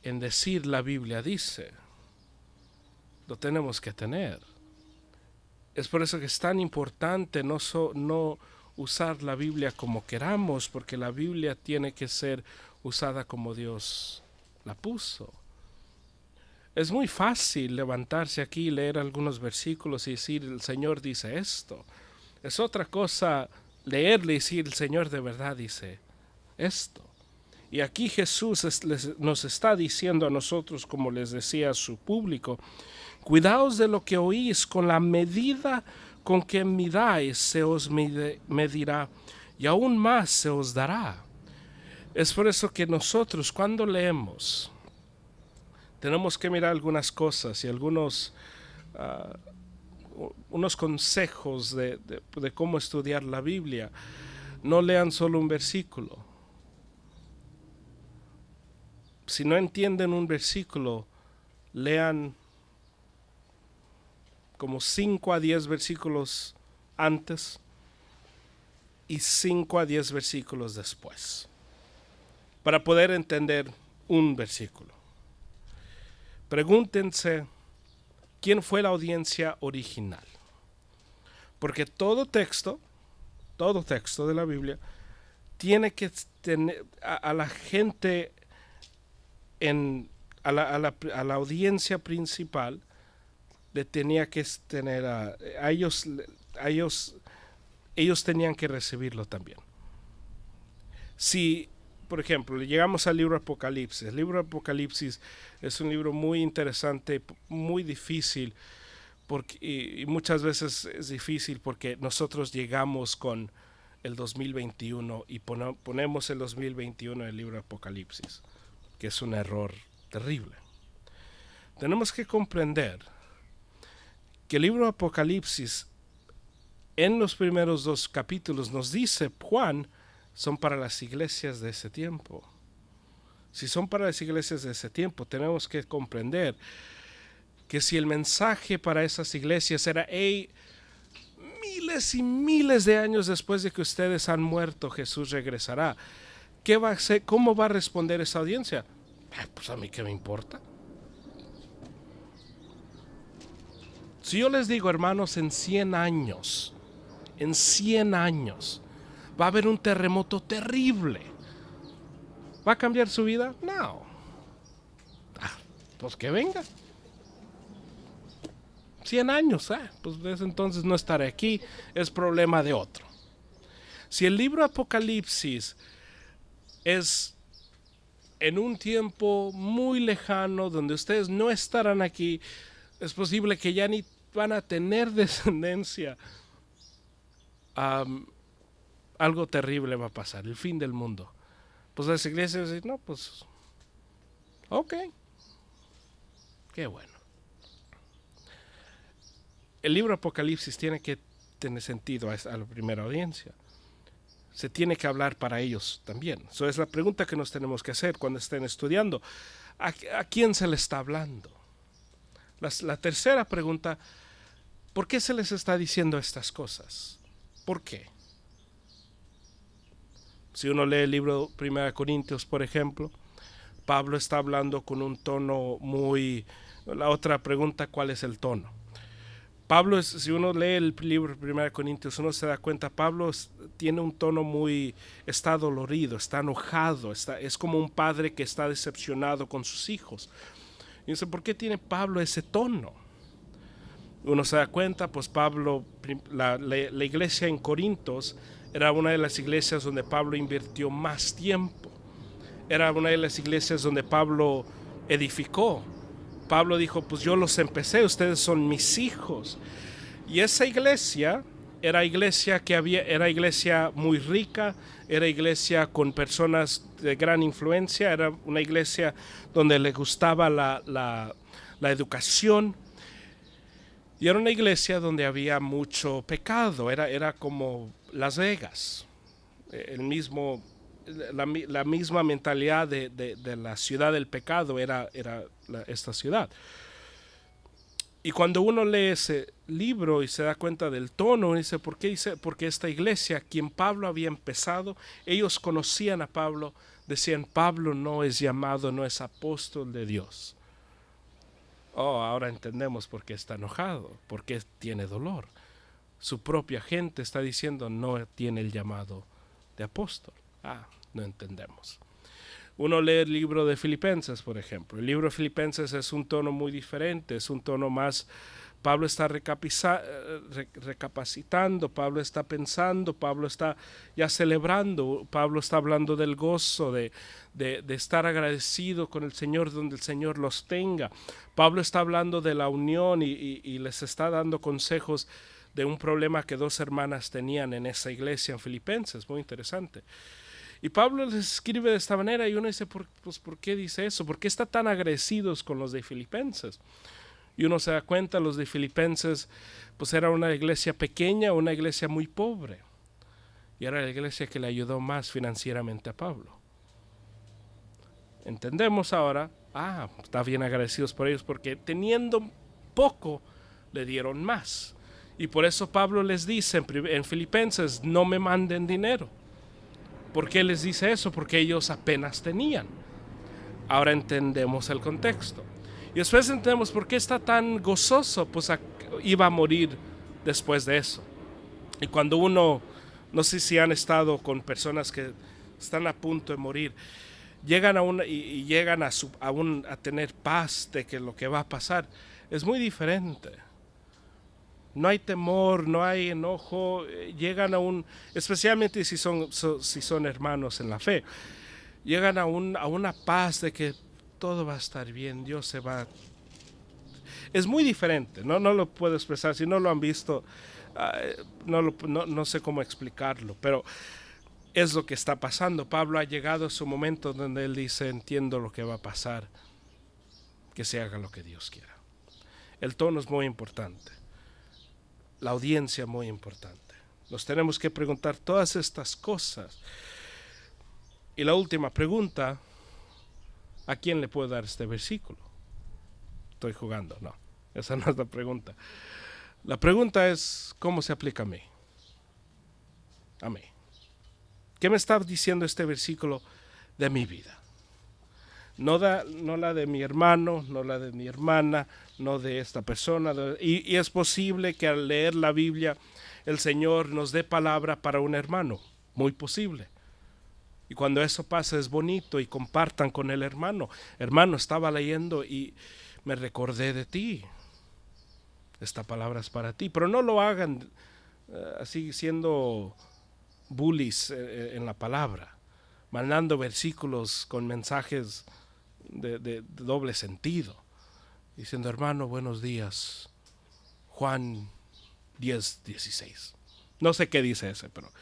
en decir la Biblia dice. Lo tenemos que tener. Es por eso que es tan importante no usar la Biblia como queramos, porque la Biblia tiene que ser usada como Dios la puso. Es muy fácil levantarse aquí y leer algunos versículos y decir el Señor dice esto. Es otra cosa leerle y decir el Señor de verdad dice esto. Y aquí Jesús nos está diciendo a nosotros, como les decía a su público, cuidaos de lo que oís, con la medida con que midáis se os medirá y aún más se os dará. Es por eso que nosotros cuando leemos tenemos que mirar algunas cosas y unos consejos de cómo estudiar la Biblia. No lean solo un versículo. Si no entienden un versículo, lean como 5 a 10 versículos antes y 5 a 10 versículos después, para poder entender un versículo. Pregúntense quién fue la audiencia original, porque todo texto de la Biblia tiene que tener a la gente, a la audiencia principal, le tenía que tener a ellos tenían que recibirlo también. Si, por ejemplo, llegamos al libro Apocalipsis. El libro Apocalipsis es un libro muy interesante, muy difícil, y muchas veces es difícil porque nosotros llegamos con el 2021 y ponemos el 2021 en el libro Apocalipsis, que es un error terrible. Tenemos que comprender que el libro Apocalipsis, en los primeros 2 capítulos, nos dice Juan, son para las iglesias de ese tiempo. Si son para las iglesias de ese tiempo, tenemos que comprender que si el mensaje para esas iglesias era, hey, miles y miles de años después de que ustedes han muerto, Jesús regresará, ¿qué va a hacer? ¿Cómo va a responder esa audiencia? Pues a mí qué me importa. Si yo les digo, hermanos, en 100 años va a haber un terremoto terrible, ¿va a cambiar su vida? No. Pues que venga. 100 años, pues desde entonces no estaré aquí, es problema de otro. Si el libro Apocalipsis es en un tiempo muy lejano, donde ustedes no estarán aquí, es posible que ya ni van a tener descendencia. Algo terrible va a pasar, el fin del mundo. Pues las iglesias dicen, no, pues Ok, qué bueno. El libro Apocalipsis tiene que tener sentido a la primera audiencia. Se tiene que hablar para ellos también. Eso es la pregunta que nos tenemos que hacer cuando estén estudiando. ¿A quién se le está hablando? La tercera pregunta, ¿por qué se les está diciendo estas cosas? ¿Por qué? Si uno lee el libro 1 Corintios, por ejemplo, Pablo está hablando con un tono muy... La otra pregunta, ¿cuál es el tono? Pablo, si uno lee el libro 1 Corintios, uno se da cuenta, Pablo tiene un tono muy... Está dolorido, está enojado, es como un padre que está decepcionado con sus hijos. Y dice, ¿por qué tiene Pablo ese tono? Uno se da cuenta, pues Pablo, la iglesia en Corintios era una de las iglesias donde Pablo invirtió más tiempo. Era una de las iglesias donde Pablo edificó. Pablo dijo, pues yo los empecé, ustedes son mis hijos. Y esa iglesia era iglesia muy rica, era iglesia con personas de gran influencia, era una iglesia donde le gustaba la educación. Y era una iglesia donde había mucho pecado, era como Las Vegas, la misma mentalidad de la ciudad del pecado era esta ciudad. Y cuando uno lee ese libro y se da cuenta del tono, dice, ¿por qué? Dice, porque esta iglesia, quien Pablo había empezado, ellos conocían a Pablo, decían, Pablo no es llamado, no es apóstol de Dios. Oh, ahora entendemos por qué está enojado, por qué tiene dolor. Su propia gente está diciendo, no tiene el llamado de apóstol. No entendemos. Uno lee el libro de Filipenses, por ejemplo. El libro de Filipenses es un tono muy diferente, es un tono más... Pablo está recapacitando, Pablo está pensando, Pablo está ya celebrando, Pablo está hablando del gozo, de estar agradecido con el Señor donde el Señor los tenga. Pablo está hablando de la unión y les está dando consejos de un problema que dos hermanas tenían en esa iglesia en Filipenses, muy interesante. Y Pablo les escribe de esta manera y uno dice, ¿por qué dice eso? ¿Por qué está tan agradecidos con los de Filipenses? Y uno se da cuenta, los de Filipenses, pues era una iglesia pequeña, una iglesia muy pobre. Y era la iglesia que le ayudó más financieramente a Pablo. Entendemos ahora, está bien agradecidos por ellos, porque teniendo poco, le dieron más. Y por eso Pablo les dice en Filipenses, no me manden dinero. ¿Por qué les dice eso? Porque ellos apenas tenían. Ahora entendemos el contexto. Y después entendemos por qué está tan gozoso, pues iba a morir después de eso. Y cuando uno, no sé si han estado con personas que están a punto de morir, llegan llegan a tener paz de que lo que va a pasar es muy diferente. No hay temor, no hay enojo, llegan especialmente si son hermanos en la fe, llegan a una paz de que todo va a estar bien, Dios se va. Es muy diferente, no lo puedo expresar, si no lo han visto, no sé cómo explicarlo, pero es lo que está pasando. Pablo ha llegado a su momento donde él dice, entiendo lo que va a pasar, que se haga lo que Dios quiera. El tono es muy importante, la audiencia muy importante. Nos tenemos que preguntar todas estas cosas. Y la última pregunta, ¿a quién le puedo dar este versículo? Estoy jugando, no, esa no es la pregunta. La pregunta es, ¿cómo se aplica a mí? A mí. ¿Qué me está diciendo este versículo de mi vida? No la de mi hermano, no la de mi hermana, no de esta persona. Y es posible que al leer la Biblia el Señor nos dé palabra para un hermano, muy posible. Y cuando eso pasa es bonito y compartan con el hermano. Hermano, estaba leyendo y me recordé de ti. Esta palabra es para ti, pero no lo hagan así siendo bullies en la palabra, mandando versículos con mensajes de doble sentido, diciendo, hermano, buenos días, Juan 10:16. No sé qué dice ese, pero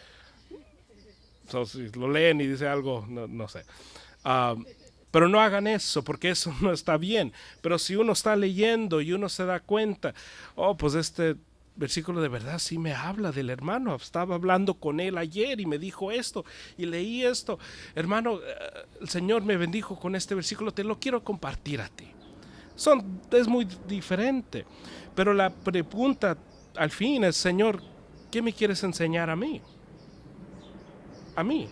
si lo leen y dice algo, no sé. Pero no hagan eso, porque eso no está bien. Pero si uno está leyendo y uno se da cuenta, oh, pues este versículo de verdad sí me habla del hermano. Estaba hablando con él ayer y me dijo esto y leí esto. Hermano, el Señor me bendijo con este versículo, te lo quiero compartir a ti. Es muy diferente. Pero la pregunta al fin es, Señor, ¿qué me quieres enseñar a mí? A mí.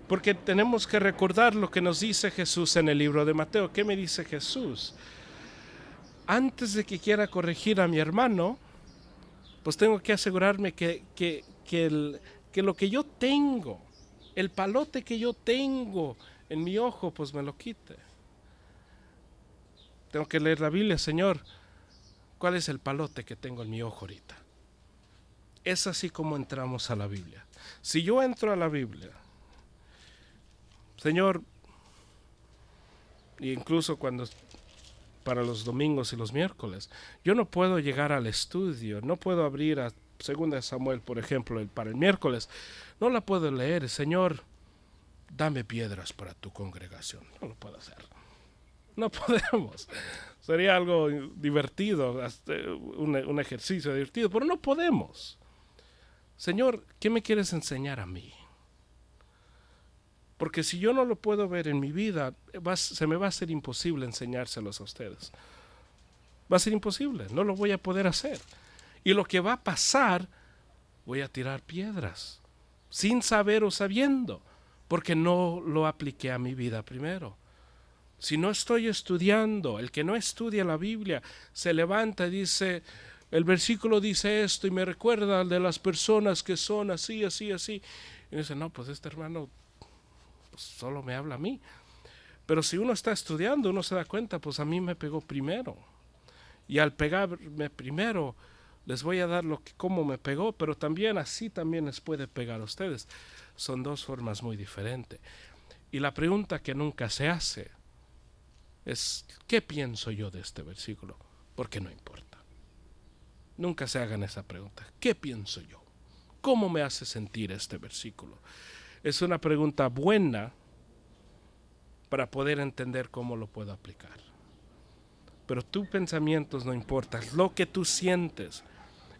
Porque tenemos que recordar lo que nos dice Jesús en el libro de Mateo. ¿Qué me dice Jesús? Antes de que quiera corregir a mi hermano, pues tengo que asegurarme que lo que yo tengo, el palote que yo tengo en mi ojo, pues me lo quite. Tengo que leer la Biblia, Señor, ¿cuál es el palote que tengo en mi ojo ahorita? Es así como entramos a la Biblia. Si yo entro a la Biblia, Señor, e incluso cuando para los domingos y los miércoles, yo no puedo llegar al estudio, no puedo abrir a 2 Samuel, por ejemplo, para el miércoles, no la puedo leer. Señor, dame piedras para tu congregación. No lo puedo hacer. No podemos. Sería algo divertido, un ejercicio divertido, pero no podemos. Señor, ¿qué me quieres enseñar a mí? Porque si yo no lo puedo ver en mi vida, se me va a hacer imposible enseñárselos a ustedes. Va a ser imposible, no lo voy a poder hacer. Y lo que va a pasar, voy a tirar piedras, sin saber o sabiendo, porque no lo apliqué a mi vida primero. Si no estoy estudiando, el que no estudia la Biblia se levanta y dice, el versículo dice esto y me recuerda de las personas que son así, así, así. Y dice, no, pues este hermano pues solo me habla a mí. Pero si uno está estudiando, uno se da cuenta, pues a mí me pegó primero. Y al pegarme primero, les voy a dar cómo me pegó, pero también así también les puede pegar a ustedes. Son dos formas muy diferentes. Y la pregunta que nunca se hace es, ¿qué pienso yo de este versículo? Porque no importa. Nunca se hagan esa pregunta. ¿Qué pienso yo? ¿Cómo me hace sentir este versículo? Es una pregunta buena para poder entender cómo lo puedo aplicar. Pero tus pensamientos no importan, lo que tú sientes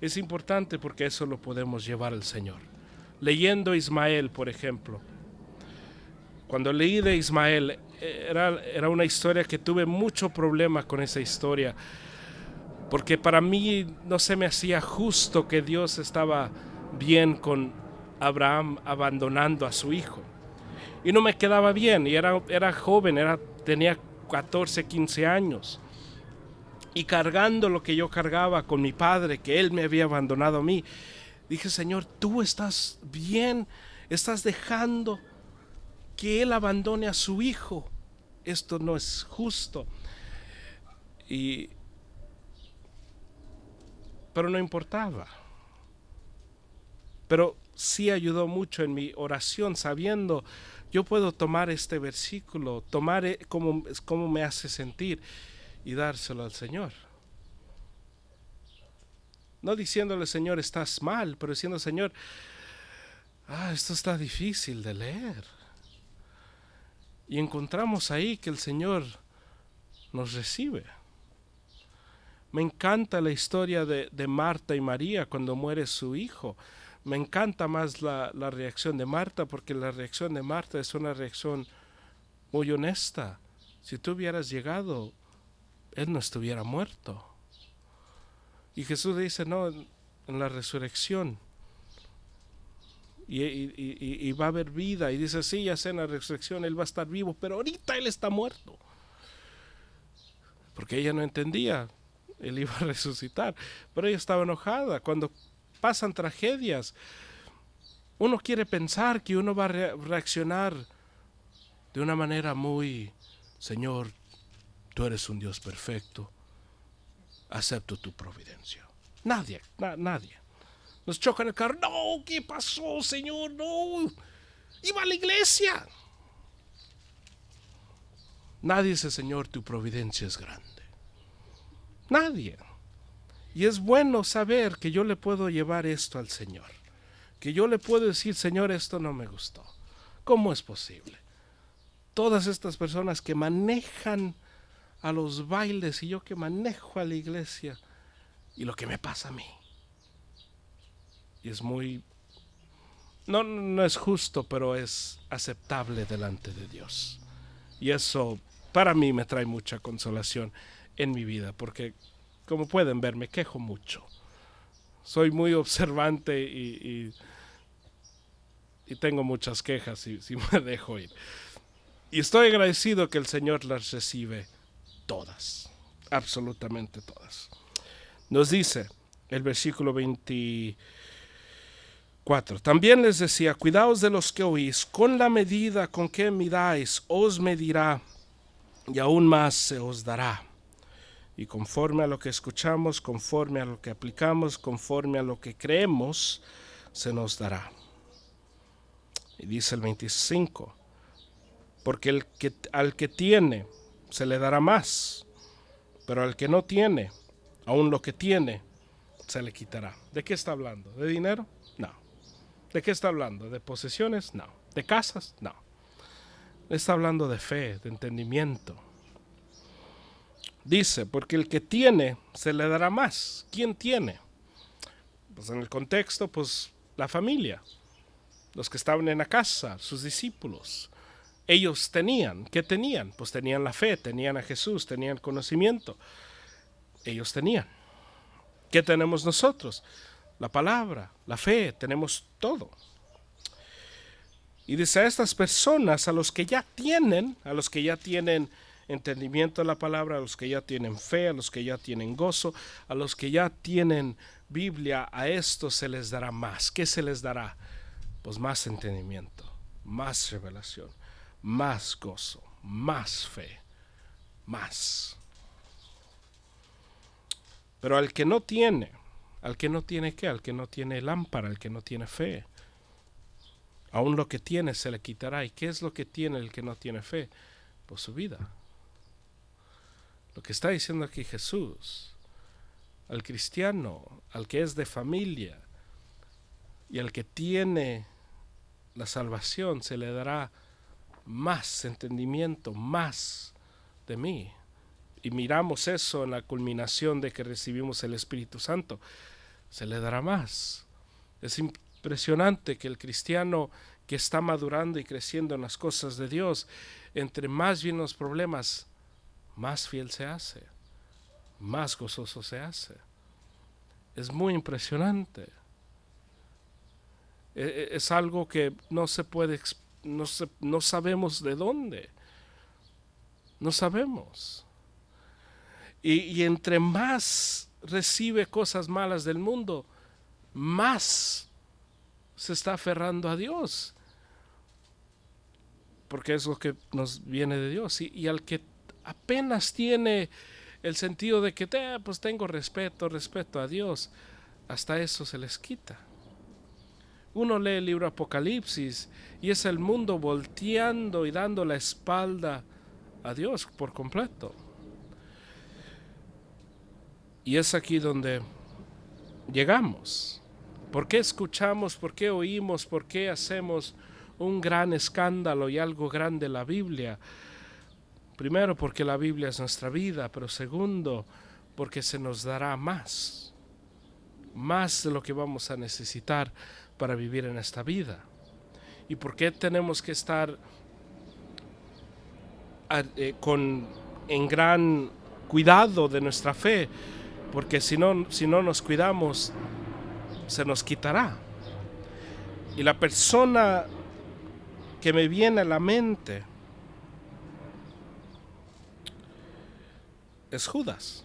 es importante porque eso lo podemos llevar al Señor. Leyendo Ismael, por ejemplo, cuando leí de Ismael, era una historia que tuve mucho problema con esa historia, porque para mí no se me hacía justo que Dios estaba bien con Abraham abandonando a su hijo. Y no me quedaba bien, y era joven, tenía 14, 15 años. Y cargando lo que yo cargaba con mi padre, que él me había abandonado a mí, dije, Señor, tú estás bien, estás dejando que él abandone a su hijo. Esto no es justo. Pero no importaba. Pero sí ayudó mucho en mi oración, sabiendo, yo puedo tomar este versículo, tomar cómo me hace sentir y dárselo al Señor. No diciéndole, Señor, estás mal, pero diciendo, Señor, esto está difícil de leer. Y encontramos ahí que el Señor nos recibe. Me encanta la historia de Marta y María cuando muere su hijo. Me encanta más la reacción de Marta, porque la reacción de Marta es una reacción muy honesta. Si tú hubieras llegado, él no estuviera muerto. Y Jesús dice, no, en la resurrección. Y va a haber vida. Y dice, sí, ya sé, en la resurrección él va a estar vivo, pero ahorita él está muerto. Porque ella no entendía, él iba a resucitar. Pero ella estaba enojada. Cuando pasan tragedias, uno quiere pensar que uno va a reaccionar de una manera muy, Señor, tú eres un Dios perfecto, acepto tu providencia. Nadie. Nos choca en el carro, no, ¿qué pasó, Señor? No, iba a la iglesia. Nadie dice, Señor, tu providencia es grande. Nadie. Y es bueno saber que yo le puedo llevar esto al Señor. Que yo le puedo decir, Señor, esto no me gustó. ¿Cómo es posible? todas estas personas que manejan a los bailes y yo que manejo a la iglesia y lo que me pasa a mí. Y es muy, no es justo, pero es aceptable delante de Dios. Y eso para mí me trae mucha consolación en mi vida, porque como pueden ver me quejo mucho. Soy muy observante y tengo muchas quejas si me dejo ir. Y estoy agradecido que el Señor las recibe todas, absolutamente todas. Nos dice el versículo 24, también les decía, cuidaos de los que oís, con la medida con que midáis, os medirá, y aún más se os dará. Y conforme a lo que escuchamos, conforme a lo que aplicamos, conforme a lo que creemos, se nos dará. Y dice el 25, porque al que tiene se le dará más, pero al que no tiene, aún lo que tiene, se le quitará. ¿De qué está hablando? ¿De dinero? No. ¿De qué está hablando? ¿De posesiones? No. ¿De casas? No. Está hablando de fe, de entendimiento. Dice, porque el que tiene, se le dará más. ¿Quién tiene? Pues en el contexto, pues la familia. Los que estaban en la casa, sus discípulos. Ellos tenían, ¿qué tenían? Pues tenían la fe, tenían a Jesús, tenían conocimiento. Ellos tenían. ¿Qué tenemos nosotros? La palabra, la fe, tenemos todo. Y dice a estas personas, a los que ya tienen entendimiento de la palabra, a los que ya tienen fe, a los que ya tienen gozo, a los que ya tienen Biblia, a estos se les dará más. ¿Qué se les dará? Pues más entendimiento, más revelación, más gozo, más fe, más. Pero al que no tiene ¿qué? Al que no tiene lámpara, al que no tiene fe, aún lo que tiene se le quitará. ¿Y qué es lo que tiene el que no tiene fe? Pues su vida. Lo que está diciendo aquí Jesús, al cristiano, al que es de familia y al que tiene la salvación, se le dará más entendimiento, más de mí. Y miramos eso en la culminación de que recibimos el Espíritu Santo. Se le dará más. Es impresionante que el cristiano que está madurando y creciendo en las cosas de Dios, entre más vienen los problemas, más fiel se hace, más gozoso se hace. Es muy impresionante. Es algo que no se puede, no sabemos de dónde. No sabemos. Y entre más recibe cosas malas del mundo, más se está aferrando a Dios. Porque es lo que nos viene de Dios. Y al que apenas tiene el sentido de que pues tengo respeto a Dios, hasta eso se les quita. Uno lee el libro Apocalipsis y es el mundo volteando y dando la espalda a Dios por completo. Y es aquí donde llegamos. ¿Por qué escuchamos? ¿Por qué oímos? ¿Por qué hacemos un gran escándalo y algo grande la Biblia? Primero, porque la Biblia es nuestra vida, pero segundo, porque se nos dará más de lo que vamos a necesitar para vivir en esta vida. ¿Y por qué tenemos que estar en gran cuidado de nuestra fe? Porque si no nos cuidamos, se nos quitará. Y la persona que me viene a la mente es Judas.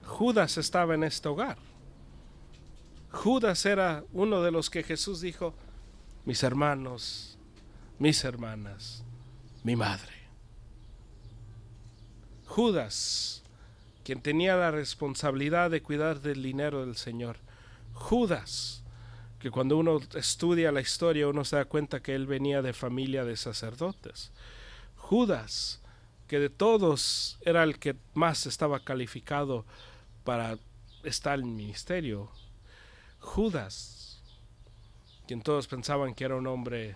Judas estaba en este hogar. Judas era uno de los que Jesús dijo, mis hermanos, mis hermanas, mi madre. Judas, quien tenía la responsabilidad de cuidar del dinero del Señor. Judas, que cuando uno estudia la historia uno se da cuenta que él venía de familia de sacerdotes. Judas, que de todos era el que más estaba calificado para estar en el ministerio. Judas, quien todos pensaban que era un hombre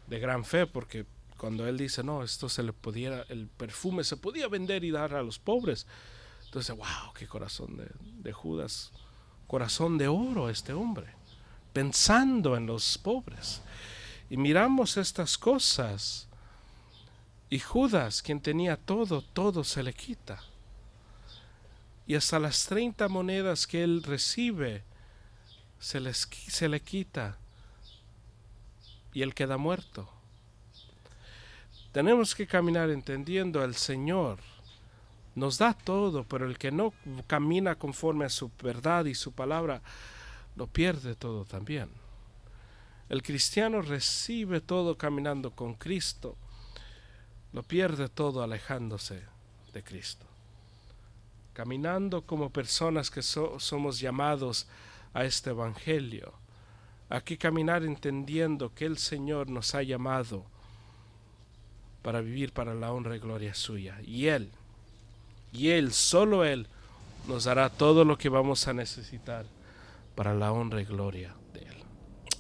de gran fe porque cuando él dice, no, el perfume se podía vender y dar a los pobres. Entonces, wow, qué corazón de Judas, corazón de oro este hombre, pensando en los pobres. Y miramos estas cosas, y Judas, quien tenía todo se le quita. Y hasta las 30 monedas que él recibe, se le quita, y él queda muerto. Tenemos que caminar entendiendo al Señor. Nos da todo, pero el que no camina conforme a su verdad y su palabra, lo pierde todo también. El cristiano recibe todo caminando con Cristo, lo pierde todo alejándose de Cristo. Caminando como personas que somos llamados a este evangelio. Aquí caminar entendiendo que el Señor nos ha llamado para vivir para la honra y gloria suya. Y Él, solo Él, nos dará todo lo que vamos a necesitar para la honra y gloria de Él.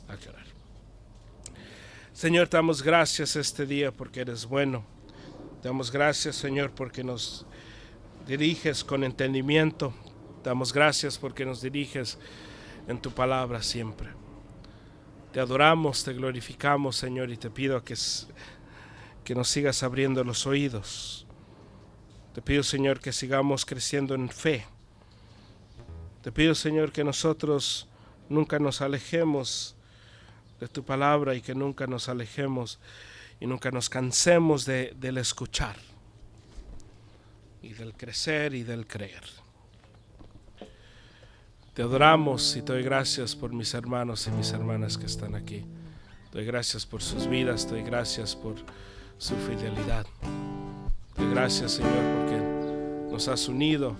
Hay que orar. Señor, te damos gracias este día porque eres bueno. Te damos gracias, Señor, porque nos diriges con entendimiento. Te damos gracias porque nos diriges en tu palabra siempre. Te adoramos, te glorificamos, Señor, y te pido que nos sigas abriendo los oídos. Te pido, Señor, que sigamos creciendo en fe. Te pido, Señor, que nosotros nunca nos alejemos de tu palabra y que nunca nos alejemos y nunca nos cansemos del escuchar y del crecer y del creer. Te adoramos y te doy gracias por mis hermanos y mis hermanas que están aquí. Te doy gracias por sus vidas, te doy gracias por su fidelidad. Te doy gracias, Señor, porque nos has unido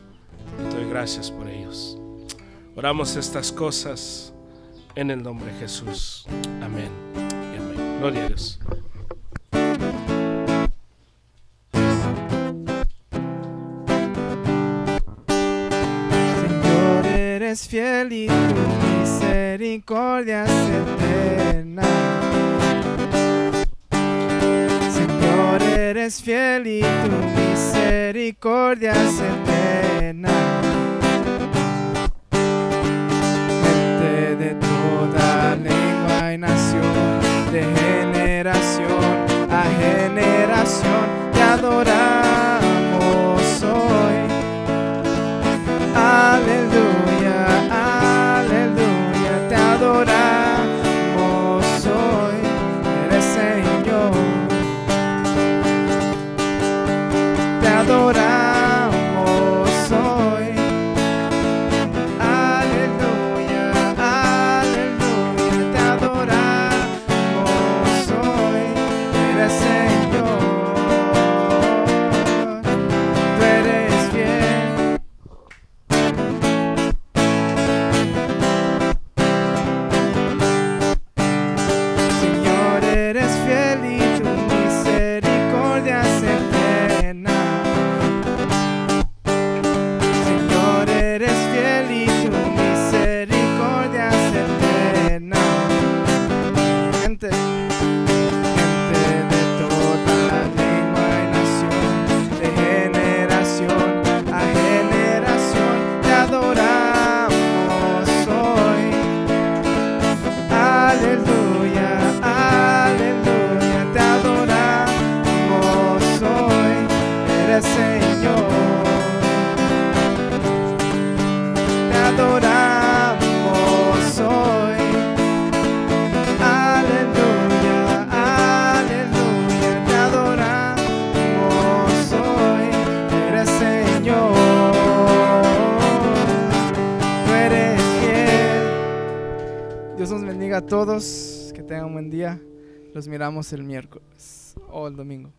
y te doy gracias por ellos. Oramos estas cosas en el nombre de Jesús. Amén y amén. Gloria a Dios. Señor, eres fiel y tu misericordia es eterna. Señor, eres fiel y tu misericordia es eterna. Gente de toda lengua y nación, de generación a generación, te adoramos hoy. Aleluya, aleluya, te adoramos hoy. Eres Señor, te adoramos hoy. Aleluya, aleluya, te adoramos hoy. Eres Señor, tú eres fiel. Señor, eres fiel y tu misericordia es eterna. Señor, eres fiel y tu misericordia es eterna. Gente de toda lengua y nación, de generación a generación, te adoramos hoy. Aleluya, aleluya, te adoramos hoy. Eres Señor, te adoramos hoy. Aleluya, aleluya, te adoramos hoy. Eres Señor, tú eres fiel. Dios nos bendiga a todos, que tengan un buen día. Los miramos el miércoles o el domingo.